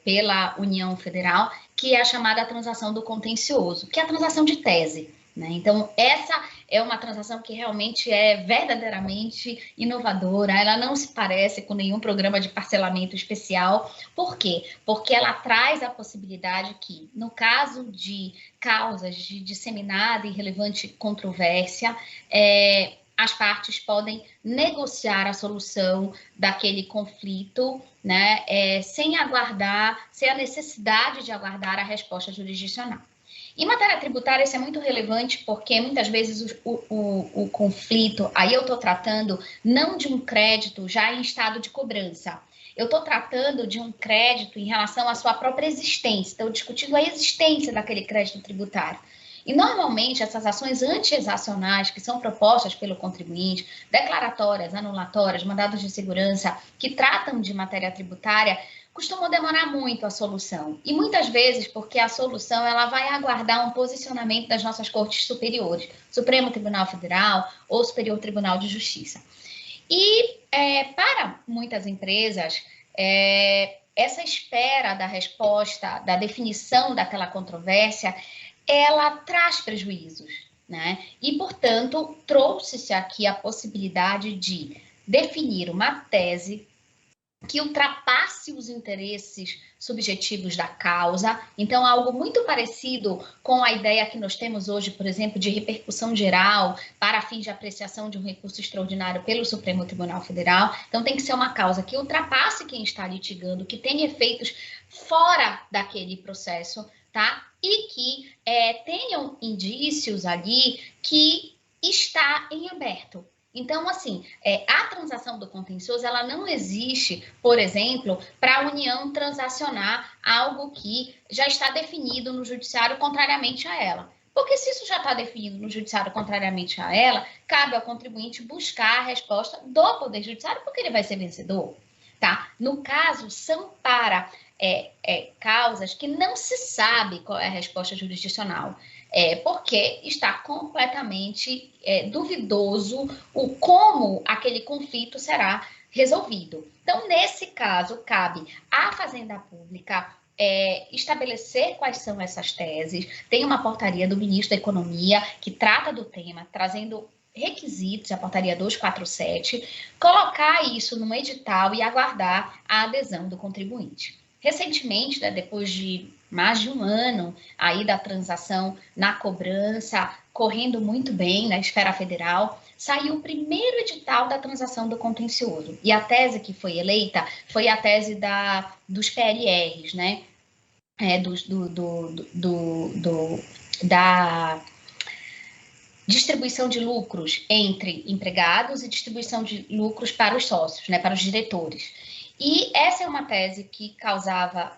S2: pela União Federal, que é a chamada transação do contencioso, que é a transação de tese, né? Então, essa é uma transação que realmente é verdadeiramente inovadora, ela não se parece com nenhum programa de parcelamento especial. Por quê? Porque ela traz a possibilidade que, no caso de causas de disseminada e relevante controvérsia, as partes podem negociar a solução daquele conflito, né, sem a necessidade de aguardar a resposta jurisdicional. Em matéria tributária, isso é muito relevante porque muitas vezes o conflito, aí eu estou tratando não de um crédito já em estado de cobrança, eu estou tratando de um crédito em relação à sua própria existência, estou discutindo a existência daquele crédito tributário. E, normalmente, essas ações anti-exacionais que são propostas pelo contribuinte, declaratórias, anulatórias, mandados de segurança, que tratam de matéria tributária, costumam demorar muito a solução. E muitas vezes porque a solução ela vai aguardar um posicionamento das nossas cortes superiores, Supremo Tribunal Federal ou Superior Tribunal de Justiça. E para muitas empresas, é essa espera da resposta, da definição daquela controvérsia, ela traz prejuízos, né? E, portanto, trouxe-se aqui a possibilidade de definir uma tese que ultrapasse os interesses subjetivos da causa. Então, algo muito parecido com a ideia que nós temos hoje, por exemplo, de repercussão geral para fins de apreciação de um recurso extraordinário pelo Supremo Tribunal Federal. Então, tem que ser uma causa que ultrapasse quem está litigando, que tenha efeitos fora daquele processo, tá? E que tenham indícios ali que está em aberto. Então, assim, a transação do contencioso, ela não existe, por exemplo, para a União transacionar algo que já está definido no judiciário contrariamente a ela. Porque se isso já está definido no judiciário contrariamente a ela, cabe ao contribuinte buscar a resposta do Poder Judiciário, porque ele vai ser vencedor, tá? No caso, são para causas que não se sabe qual é a resposta jurisdicional. Porque está completamente duvidoso como aquele conflito será resolvido. Então, nesse caso, cabe à Fazenda Pública estabelecer quais são essas teses. Tem uma portaria do ministro da Economia que trata do tema, trazendo requisitos, a portaria 247, colocar isso no edital e aguardar a adesão do contribuinte. Recentemente, né, depois de mais de um ano aí da transação na cobrança, correndo muito bem na esfera federal, saiu o primeiro edital da transação do contencioso. E a tese que foi eleita foi a tese dos PLRs, né? Da distribuição de lucros entre empregados e distribuição de lucros para os sócios, né, para os diretores. E essa é uma tese que causa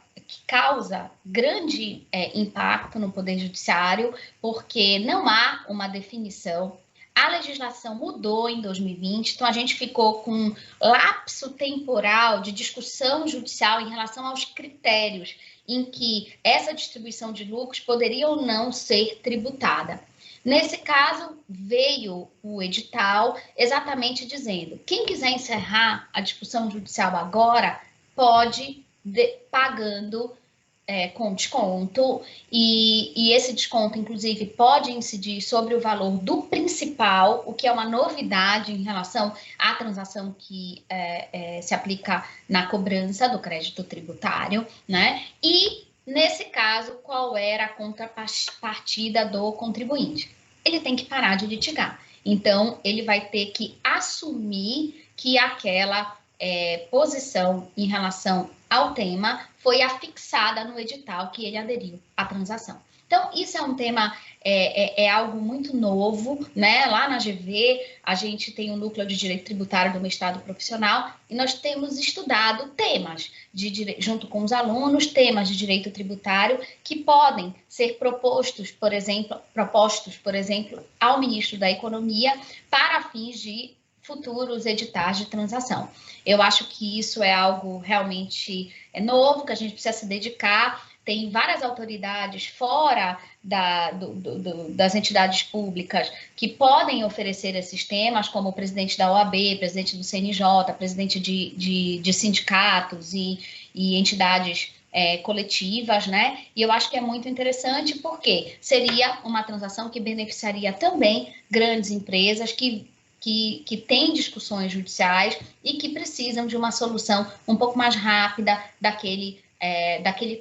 S2: grande impacto no Poder Judiciário, porque não há uma definição. A legislação mudou em 2020, então a gente ficou com um lapso temporal de discussão judicial em relação aos critérios em que essa distribuição de lucros poderia ou não ser tributada. Nesse caso, veio o edital exatamente dizendo: quem quiser encerrar a discussão judicial agora, pode pagando com desconto, e esse desconto, inclusive, pode incidir sobre o valor do principal, o que é uma novidade em relação à transação que se aplica na cobrança do crédito tributário, né? E nesse caso, qual era a contrapartida do contribuinte? Ele tem que parar de litigar. Então, ele vai ter que assumir que aquela posição em relação ao tema foi afixada no edital que ele aderiu à transação. Então, isso é um tema, algo muito novo, né? Lá na GV, a gente tem um núcleo de direito tributário do mestrado profissional e nós temos estudado temas, junto com os alunos, temas de direito tributário que podem ser propostos, por exemplo, ao ministro da Economia para fins de futuros editais de transação. Eu acho que isso é algo realmente novo, que a gente precisa se dedicar. Tem várias autoridades fora das entidades públicas que podem oferecer esses temas, como o presidente da OAB, presidente do CNJ, presidente de sindicatos e entidades coletivas, né? E eu acho que é muito interessante porque seria uma transação que beneficiaria também grandes empresas que têm discussões judiciais e que precisam de uma solução um pouco mais rápida daquele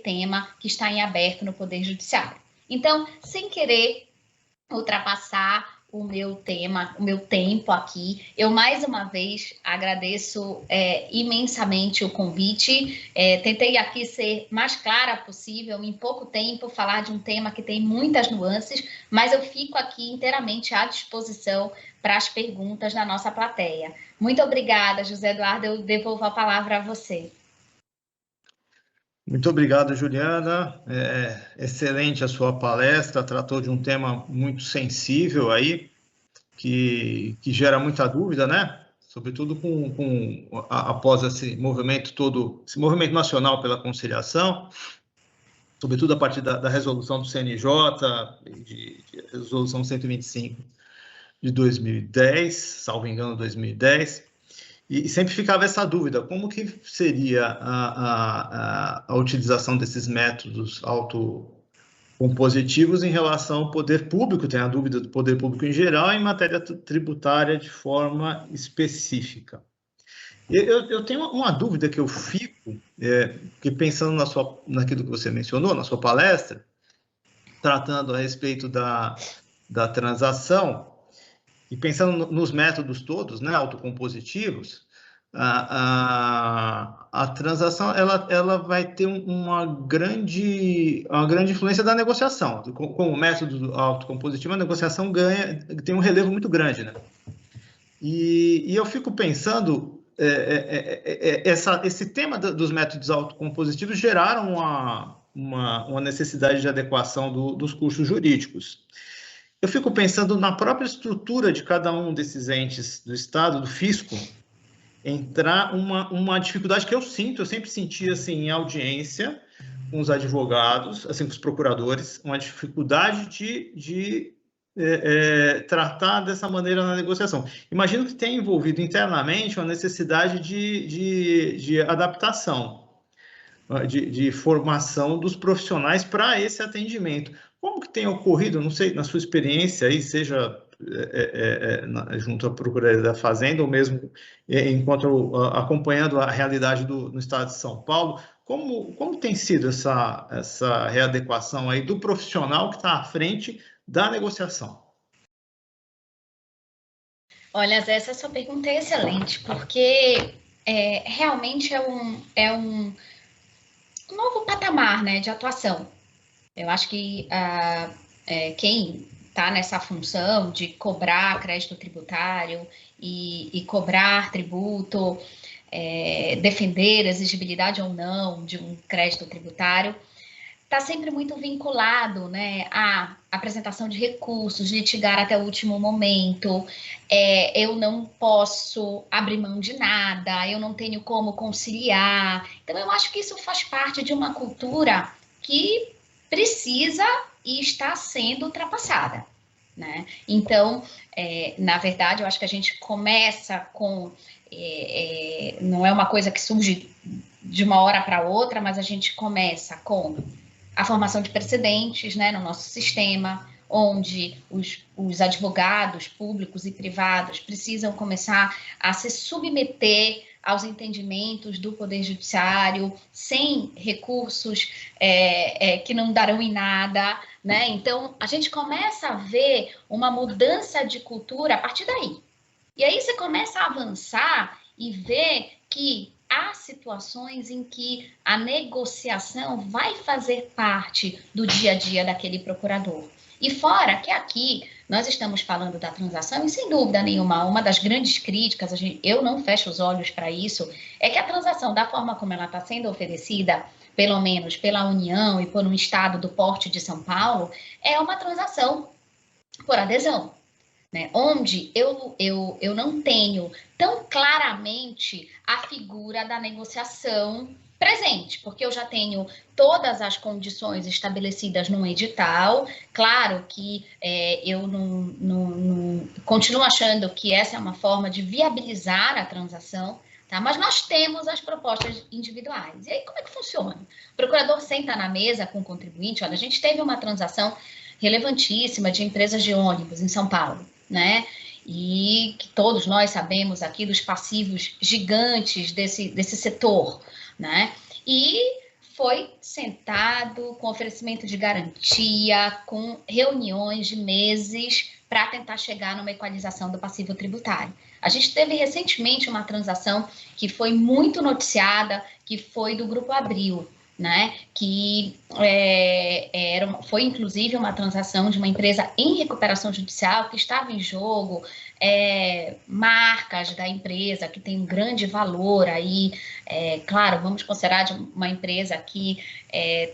S2: tema que está em aberto no Poder Judiciário. Então, sem querer ultrapassar o meu tempo aqui, eu mais uma vez agradeço imensamente o convite. Tentei aqui ser mais clara possível, em pouco tempo, falar de um tema que tem muitas nuances, mas eu fico aqui inteiramente à disposição para as perguntas da nossa plateia. Muito obrigada, José Eduardo, eu devolvo a palavra a você.
S1: Muito obrigado, Juliana. Excelente a sua palestra, tratou de um tema muito sensível aí, que gera muita dúvida, né? Sobretudo após esse movimento todo, esse movimento nacional pela conciliação, sobretudo a partir da resolução do CNJ, de resolução 125 de 2010, salvo engano, 2010. E sempre ficava essa dúvida, como que seria a utilização desses métodos autocompositivos em relação ao poder público, tem a dúvida do poder público em geral, em matéria tributária de forma específica. Eu tenho uma dúvida que eu fico, que pensando naquilo que você mencionou, na sua palestra, tratando a respeito da transação, e pensando nos métodos todos, né, autocompositivos, a transação ela vai ter uma grande influência da negociação. Com o método autocompositivo, a negociação tem um relevo muito grande, né? E eu fico pensando, esse tema dos métodos autocompositivos geraram uma necessidade de adequação dos custos jurídicos. Eu fico pensando na própria estrutura de cada um desses entes do Estado, do fisco, entrar uma dificuldade que eu sempre senti assim, em audiência com os advogados, assim, com os procuradores, uma dificuldade de tratar dessa maneira na negociação. Imagino que tenha envolvido internamente uma necessidade de adaptação, de formação dos profissionais para esse atendimento. Como que tem ocorrido, não sei, na sua experiência aí, seja junto à Procuradoria da Fazenda ou mesmo enquanto acompanhando a realidade no estado de São Paulo, como tem sido essa readequação aí do profissional que está à frente da negociação?
S2: Olha, Zé, essa sua pergunta é excelente, porque realmente é um novo patamar, né, de atuação. Eu acho que quem está nessa função de cobrar crédito tributário e cobrar tributo, defender a exigibilidade ou não de um crédito tributário, está sempre muito vinculado, né, à apresentação de recursos, litigar até o último momento, eu não posso abrir mão de nada, eu não tenho como conciliar. Então, eu acho que isso faz parte de uma cultura que precisa e está sendo ultrapassada, né? Então, na verdade, eu acho que a gente começa com... não é uma coisa que surge de uma hora para outra, mas a gente começa com a formação de precedentes, né, no nosso sistema, onde os advogados públicos e privados precisam começar a se submeter aos entendimentos do Poder Judiciário, sem recursos que não darão em nada, né? Então, a gente começa a ver uma mudança de cultura a partir daí. E aí você começa a avançar e ver que há situações em que a negociação vai fazer parte do dia a dia daquele procurador. E fora que aqui nós estamos falando da transação, e sem dúvida nenhuma, uma das grandes críticas, eu não fecho os olhos para isso, é que a transação, da forma como ela está sendo oferecida, pelo menos pela União e por um estado do porte de São Paulo, é uma transação por adesão. Né, onde eu não tenho tão claramente a figura da negociação presente, porque eu já tenho todas as condições estabelecidas no edital. Claro que eu não continuo achando que essa é uma forma de viabilizar a transação, tá? Mas nós temos as propostas individuais. E aí, como é que funciona? O procurador senta na mesa com o contribuinte. Olha, a gente teve uma transação relevantíssima de empresas de ônibus em São Paulo, né? E que todos nós sabemos aqui dos passivos gigantes desse setor, né? E foi sentado com oferecimento de garantia, com reuniões de meses para tentar chegar numa equalização do passivo tributário. A gente teve recentemente uma transação que foi muito noticiada, que foi do Grupo Abril, né, que foi inclusive uma transação de uma empresa em recuperação judicial, que estava em jogo marcas da empresa que tem um grande valor aí, claro, vamos considerar de uma empresa que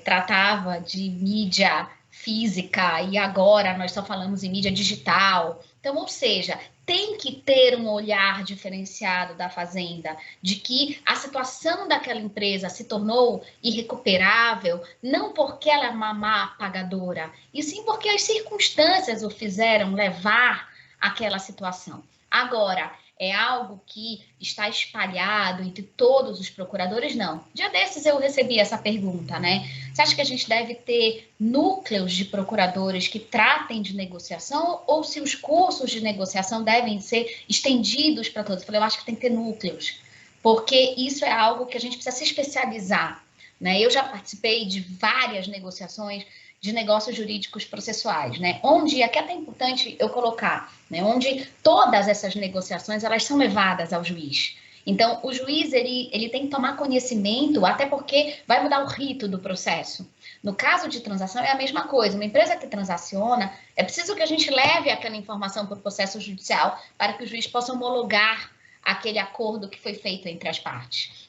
S2: tratava de mídia física e agora nós só falamos em mídia digital. Então, ou seja, tem que ter um olhar diferenciado da Fazenda, de que a situação daquela empresa se tornou irrecuperável, não porque ela é uma má pagadora, e sim porque as circunstâncias o fizeram levar àquela situação. Agora, é algo que está espalhado entre todos os procuradores? Não. Dia desses eu recebi essa pergunta, né? Você acha que a gente deve ter núcleos de procuradores que tratem de negociação ou se os cursos de negociação devem ser estendidos para todos? Eu falei, eu acho que tem que ter núcleos, porque isso é algo que a gente precisa se especializar, né? Eu já participei de várias negociações de negócios jurídicos processuais, né? Onde, aqui é até importante eu colocar, né? Onde todas essas negociações, elas são levadas ao juiz. Então, o juiz, ele tem que tomar conhecimento, até porque vai mudar o rito do processo. No caso de transação, é a mesma coisa. Uma empresa que transaciona, é preciso que a gente leve aquela informação para o processo judicial para que o juiz possa homologar aquele acordo que foi feito entre as partes.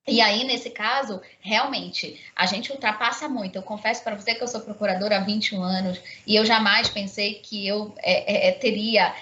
S2: E aí, nesse caso, realmente, a gente ultrapassa muito. Eu confesso para você que eu sou procuradora há 21 anos e eu jamais pensei que eu teria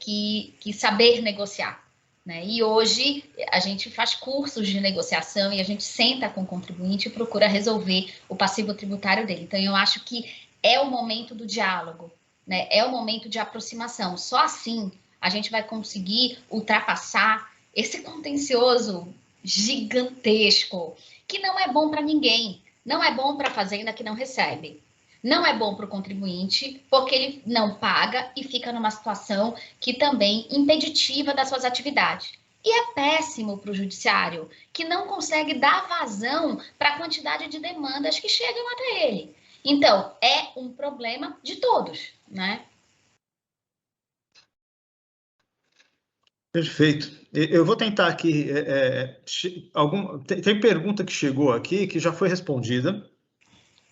S2: que saber negociar, né? E hoje a gente faz cursos de negociação e a gente senta com o contribuinte e procura resolver o passivo tributário dele. Então, eu acho que é o momento do diálogo, né? É o momento de aproximação. Só assim a gente vai conseguir ultrapassar esse contencioso gigantesco, que não é bom para ninguém. Não é bom para a fazenda que não recebe. Não é bom para o contribuinte, porque ele não paga e fica numa situação que também impeditiva das suas atividades. E é péssimo para o judiciário, que não consegue dar vazão para a quantidade de demandas que chegam até ele. Então, é um problema de todos, né?
S1: Perfeito. Eu vou tentar aqui. Tem pergunta que chegou aqui que já foi respondida.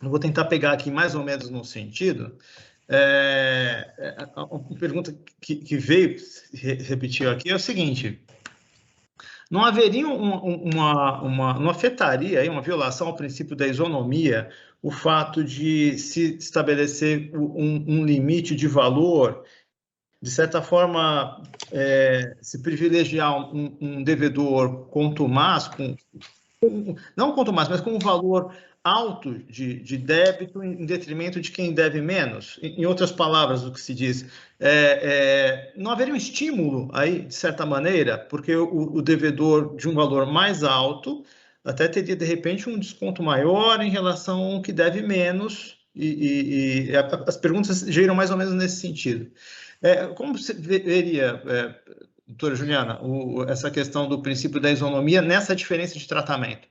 S1: Eu vou tentar pegar aqui mais ou menos no sentido. Uma pergunta que veio, repetiu aqui, é o seguinte: não haveria não afetaria aí uma violação ao princípio da isonomia o fato de se estabelecer um limite de valor, de certa forma, se privilegiar um devedor contumaz, não contumaz, mas com um valor alto de débito em detrimento de quem deve menos? Em outras palavras, o que se diz, não haveria um estímulo aí, de certa maneira, porque o devedor de um valor mais alto até teria, de repente, um desconto maior em relação ao que deve menos, e as perguntas giram mais ou menos nesse sentido. Como você veria, doutora Juliana, essa questão do princípio da isonomia nessa diferença de tratamento?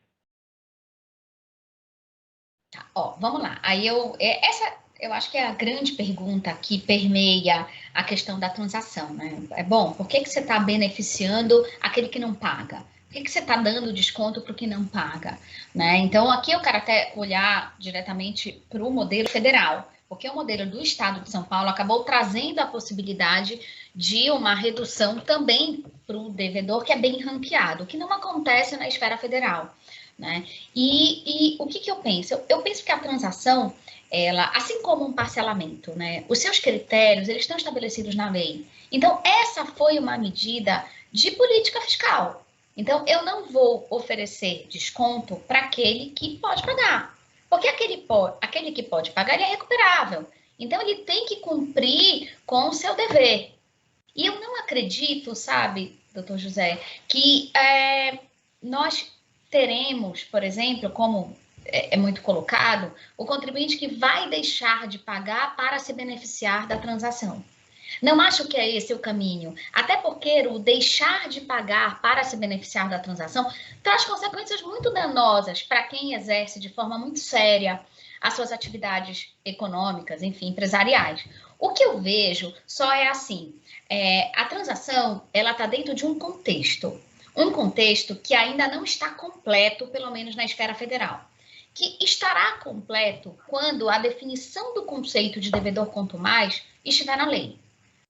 S2: Tá, ó, vamos lá. Aí essa eu acho que é a grande pergunta que permeia a questão da transação, né? É bom, por que você está beneficiando aquele que não paga? Por que você está dando desconto para o que não paga? Né? Então, aqui eu quero até olhar diretamente para o modelo federal, porque o modelo do Estado de São Paulo acabou trazendo a possibilidade de uma redução também para o devedor que é bem ranqueado, que não acontece na esfera federal. Né? E o que eu penso? Eu penso que a transação, ela, assim como um parcelamento, né? Os seus critérios, eles estão estabelecidos na lei. Então, essa foi uma medida de política fiscal. Então, eu não vou oferecer desconto para aquele que pode pagar. Porque aquele que pode pagar, ele é recuperável. Então, ele tem que cumprir com o seu dever. E eu não acredito, sabe, doutor José, que nós teremos, por exemplo, como é muito colocado, o contribuinte que vai deixar de pagar para se beneficiar da transação. Não acho que é esse o caminho, até porque o deixar de pagar para se beneficiar da transação traz consequências muito danosas para quem exerce de forma muito séria as suas atividades econômicas, enfim, empresariais. O que eu vejo só é assim, a transação, ela está dentro de um contexto que ainda não está completo, pelo menos na esfera federal, que estará completo quando a definição do conceito de devedor contumaz estiver na lei.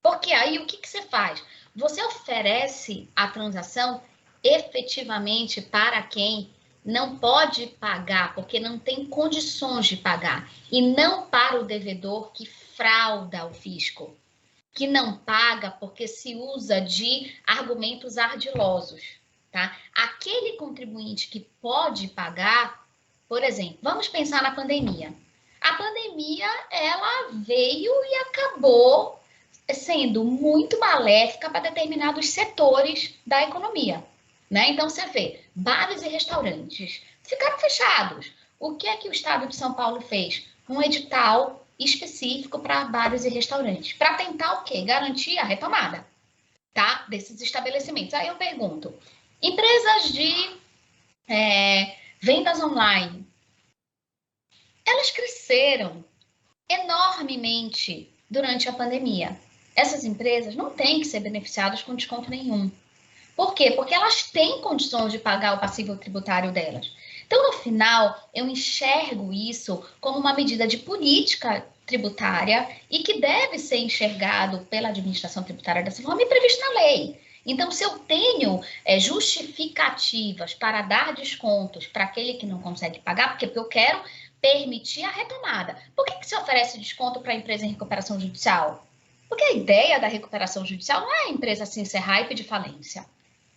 S2: Porque aí o que você faz? Você oferece a transação efetivamente para quem não pode pagar, porque não tem condições de pagar, e não para o devedor que frauda o fisco, que não paga porque se usa de argumentos ardilosos, tá? Aquele contribuinte que pode pagar, por exemplo, vamos pensar na pandemia. A pandemia, ela veio e acabou sendo muito maléfica para determinados setores da economia, né? Então, você vê, bares e restaurantes ficaram fechados. O que é que o Estado de São Paulo fez? Um edital específico para bares e restaurantes, para tentar o quê? Garantir a retomada, tá? Desses estabelecimentos. Aí eu pergunto, empresas de vendas online, elas cresceram enormemente durante a pandemia. Essas empresas não têm que ser beneficiadas com desconto nenhum. Por quê? Porque elas têm condições de pagar o passivo tributário delas. Então, no final, eu enxergo isso como uma medida de política tributária e que deve ser enxergado pela administração tributária dessa forma e previsto na lei. Então, se eu tenho justificativas para dar descontos para aquele que não consegue pagar, porque eu quero permitir a retomada. Por que se oferece desconto para a empresa em recuperação judicial? Porque a ideia da recuperação judicial não é a empresa se encerrar e pedir falência.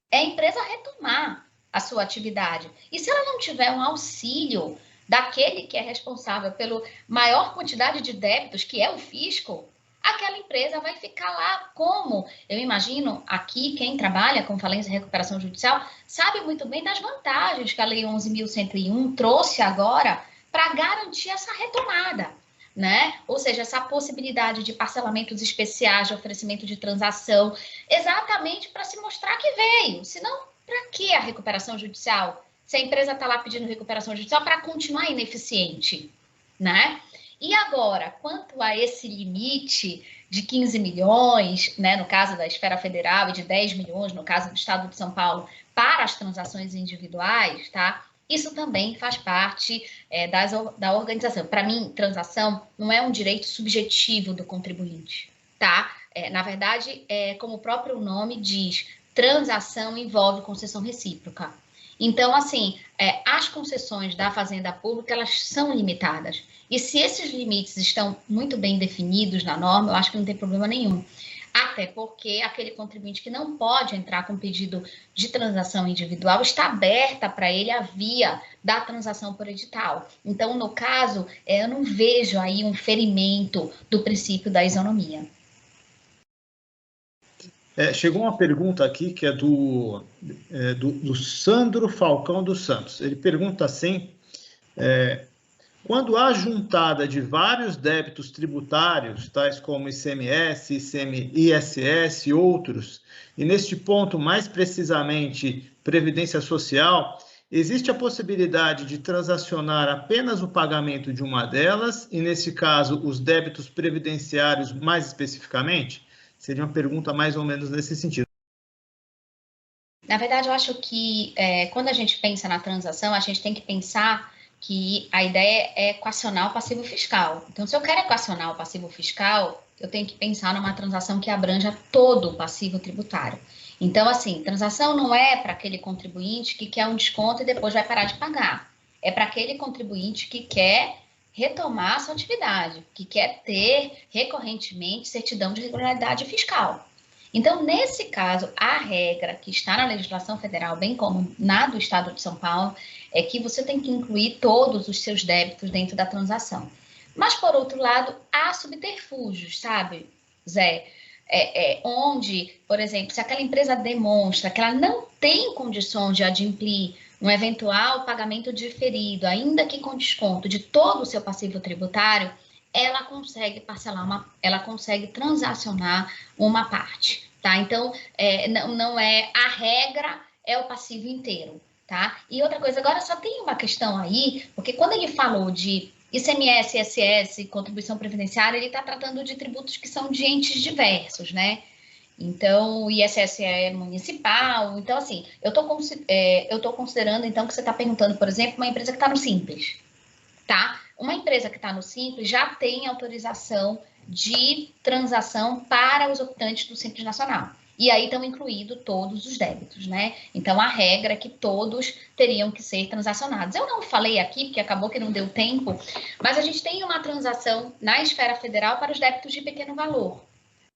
S2: É a empresa retomar a sua atividade. E se ela não tiver um auxílio daquele que é responsável pela maior quantidade de débitos, que é o fisco, aquela empresa vai ficar lá como? Eu imagino aqui, quem trabalha com falência e recuperação judicial, sabe muito bem das vantagens que a Lei 11.101 trouxe agora para garantir essa retomada, né? Ou seja, essa possibilidade de parcelamentos especiais, de oferecimento de transação, exatamente para se mostrar que veio. Senão, para que a recuperação judicial? Se a empresa está lá pedindo recuperação judicial para continuar ineficiente, né? E agora, quanto a esse limite de 15 milhões, né, no caso da esfera federal, e de 10 milhões, no caso do Estado de São Paulo, para as transações individuais, tá? Isso também faz parte da organização. Para mim, transação não é um direito subjetivo do contribuinte, tá? Na verdade, como o próprio nome diz, transação envolve concessão recíproca. Então, assim, as concessões da Fazenda Pública, elas são limitadas. E se esses limites estão muito bem definidos na norma, eu acho que não tem problema nenhum. Até porque aquele contribuinte que não pode entrar com pedido de transação individual, está aberta para ele a via da transação por edital. Então, no caso, eu não vejo aí um ferimento do princípio da isonomia.
S1: Chegou uma pergunta aqui que é do Sandro Falcão dos Santos. Ele pergunta assim, quando há juntada de vários débitos tributários, tais como ICMS, ISS e outros, e neste ponto, mais precisamente, Previdência Social, existe a possibilidade de transacionar apenas o pagamento de uma delas, e nesse caso, os débitos previdenciários mais especificamente? Seria uma pergunta mais ou menos nesse sentido.
S2: Na verdade, eu acho que quando a gente pensa na transação, a gente tem que pensar que a ideia é equacionar o passivo fiscal. Então, se eu quero equacionar o passivo fiscal, eu tenho que pensar numa transação que abranja todo o passivo tributário. Então, assim, transação não é para aquele contribuinte que quer um desconto e depois vai parar de pagar. É para aquele contribuinte que quer retomar a sua atividade, que quer ter recorrentemente certidão de regularidade fiscal. Então, nesse caso, a regra que está na legislação federal, bem como na do Estado de São Paulo, é que você tem que incluir todos os seus débitos dentro da transação. Mas, por outro lado, há subterfúgios, sabe, Zé? Onde, por exemplo, se aquela empresa demonstra que ela não tem condições de adimplir um eventual pagamento diferido, ainda que com desconto de todo o seu passivo tributário, ela consegue parcelar ela consegue transacionar uma parte, tá? Então, não é a regra, é o passivo inteiro, tá? E outra coisa, agora só tem uma questão aí, porque quando ele falou de ICMS, ISS, contribuição previdenciária, ele está tratando de tributos que são de entes diversos, né? Então, o ISS é municipal. Então, assim, eu estou considerando, então, que você está perguntando, por exemplo, uma empresa que está no Simples, tá? Uma empresa que está no Simples já tem autorização de transação para os optantes do Simples Nacional. E aí estão incluídos todos os débitos, né? Então, a regra é que todos teriam que ser transacionados. Eu não falei aqui, porque acabou que não deu tempo, mas a gente tem uma transação na esfera federal para os débitos de pequeno valor,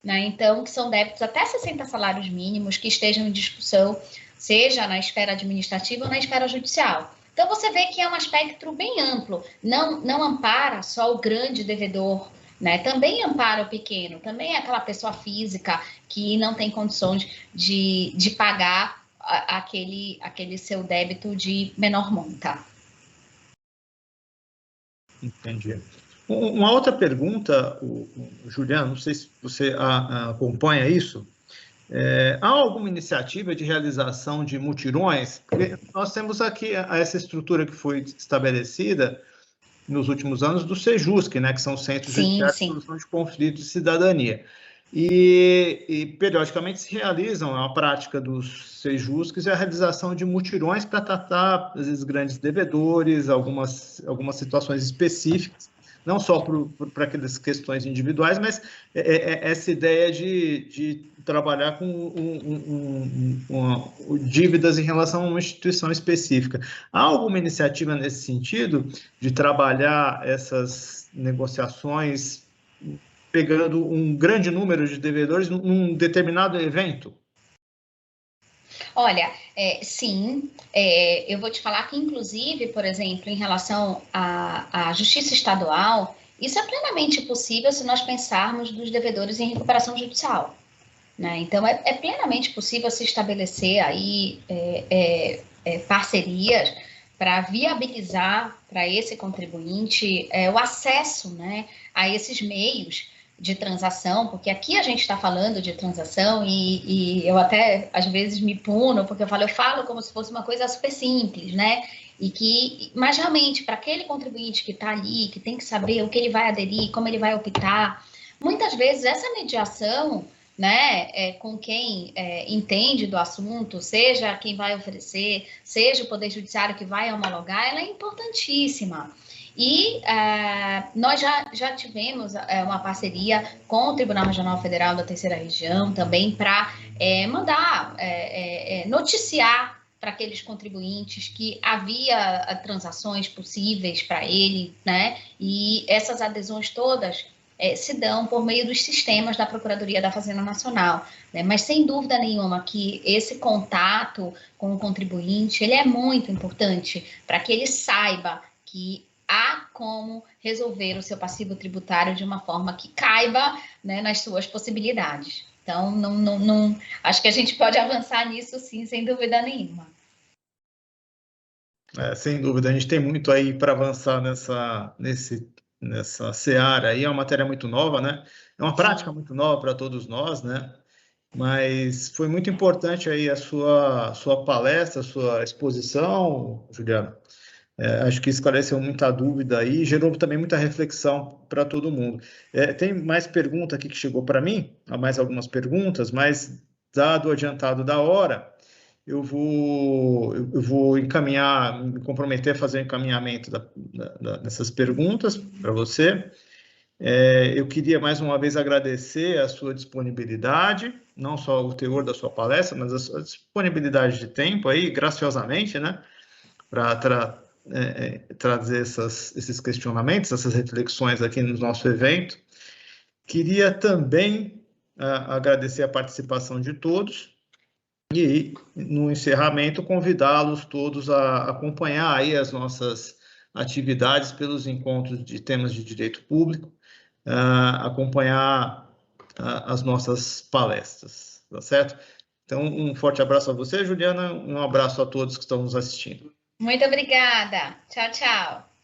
S2: né? Então, que são débitos até 60 salários mínimos que estejam em discussão, seja na esfera administrativa ou na esfera judicial. Então, você vê que é um espectro bem amplo, não ampara só o grande devedor né? Também ampara o pequeno, também é aquela pessoa física que não tem condições de pagar aquele seu débito de menor monta.
S1: Entendi. Uma outra pergunta, Juliana, não sei se você acompanha isso. Há alguma iniciativa de realização de mutirões? Porque nós temos aqui essa estrutura que foi estabelecida nos últimos anos do Sejusc, né, que são os Centros Judiciários de Solução de Conflitos de Cidadania. E periodicamente se realizam a prática dos Sejuscs e a realização de mutirões para tratar, às vezes, grandes devedores, algumas situações específicas, não só para aquelas questões individuais, mas essa ideia de trabalhar com dívidas em relação a uma instituição específica. Há alguma iniciativa nesse sentido de trabalhar essas negociações pegando um grande número de devedores num determinado evento?
S2: Olha, sim, eu vou te falar que, inclusive, por exemplo, em relação à justiça estadual, isso é plenamente possível se nós pensarmos dos devedores em recuperação judicial, né? Então, é plenamente possível se estabelecer aí parcerias para viabilizar para esse contribuinte o acesso, né, a esses meios de transação, porque aqui a gente está falando de transação e eu até às vezes me puno, porque eu falo como se fosse uma coisa super simples, né? Mas realmente, para aquele contribuinte que está ali, que tem que saber o que ele vai aderir, como ele vai optar, muitas vezes essa mediação, né, com quem entende do assunto, seja quem vai oferecer, seja o Poder Judiciário que vai homologar, ela é importantíssima. E nós já tivemos uma parceria com o Tribunal Regional Federal da Terceira Região também para mandar noticiar para aqueles contribuintes que havia transações possíveis para ele, né? E essas adesões todas se dão por meio dos sistemas da Procuradoria da Fazenda Nacional, né? Mas sem dúvida nenhuma que esse contato com o contribuinte, ele é muito importante para que ele saiba que há como resolver o seu passivo tributário de uma forma que caiba, né, nas suas possibilidades. Então, não, acho que a gente pode avançar nisso sim, sem dúvida nenhuma.
S1: Sem dúvida, a gente tem muito aí para avançar nessa seara aí. É uma matéria muito nova, né? É uma prática muito nova para todos nós, né? Mas foi muito importante aí a sua palestra, a sua exposição, Juliana. Acho que esclareceu muita dúvida aí, gerou também muita reflexão para todo mundo. Tem mais pergunta aqui que chegou para mim, há mais algumas perguntas, mas dado o adiantado da hora, eu vou encaminhar, me comprometer a fazer o encaminhamento dessas perguntas para você. Eu queria mais uma vez agradecer a sua disponibilidade, não só o teor da sua palestra, mas a sua disponibilidade de tempo aí, graciosamente, né, para trazer esses questionamentos, essas reflexões aqui no nosso evento. Queria também agradecer a participação de todos e, no encerramento, convidá-los todos a acompanhar aí as nossas atividades pelos encontros de temas de direito público, acompanhar as nossas palestras, tá certo? Então, um forte abraço a você, Juliana, um abraço a todos que estão nos assistindo.
S2: Muito obrigada. Tchau, tchau.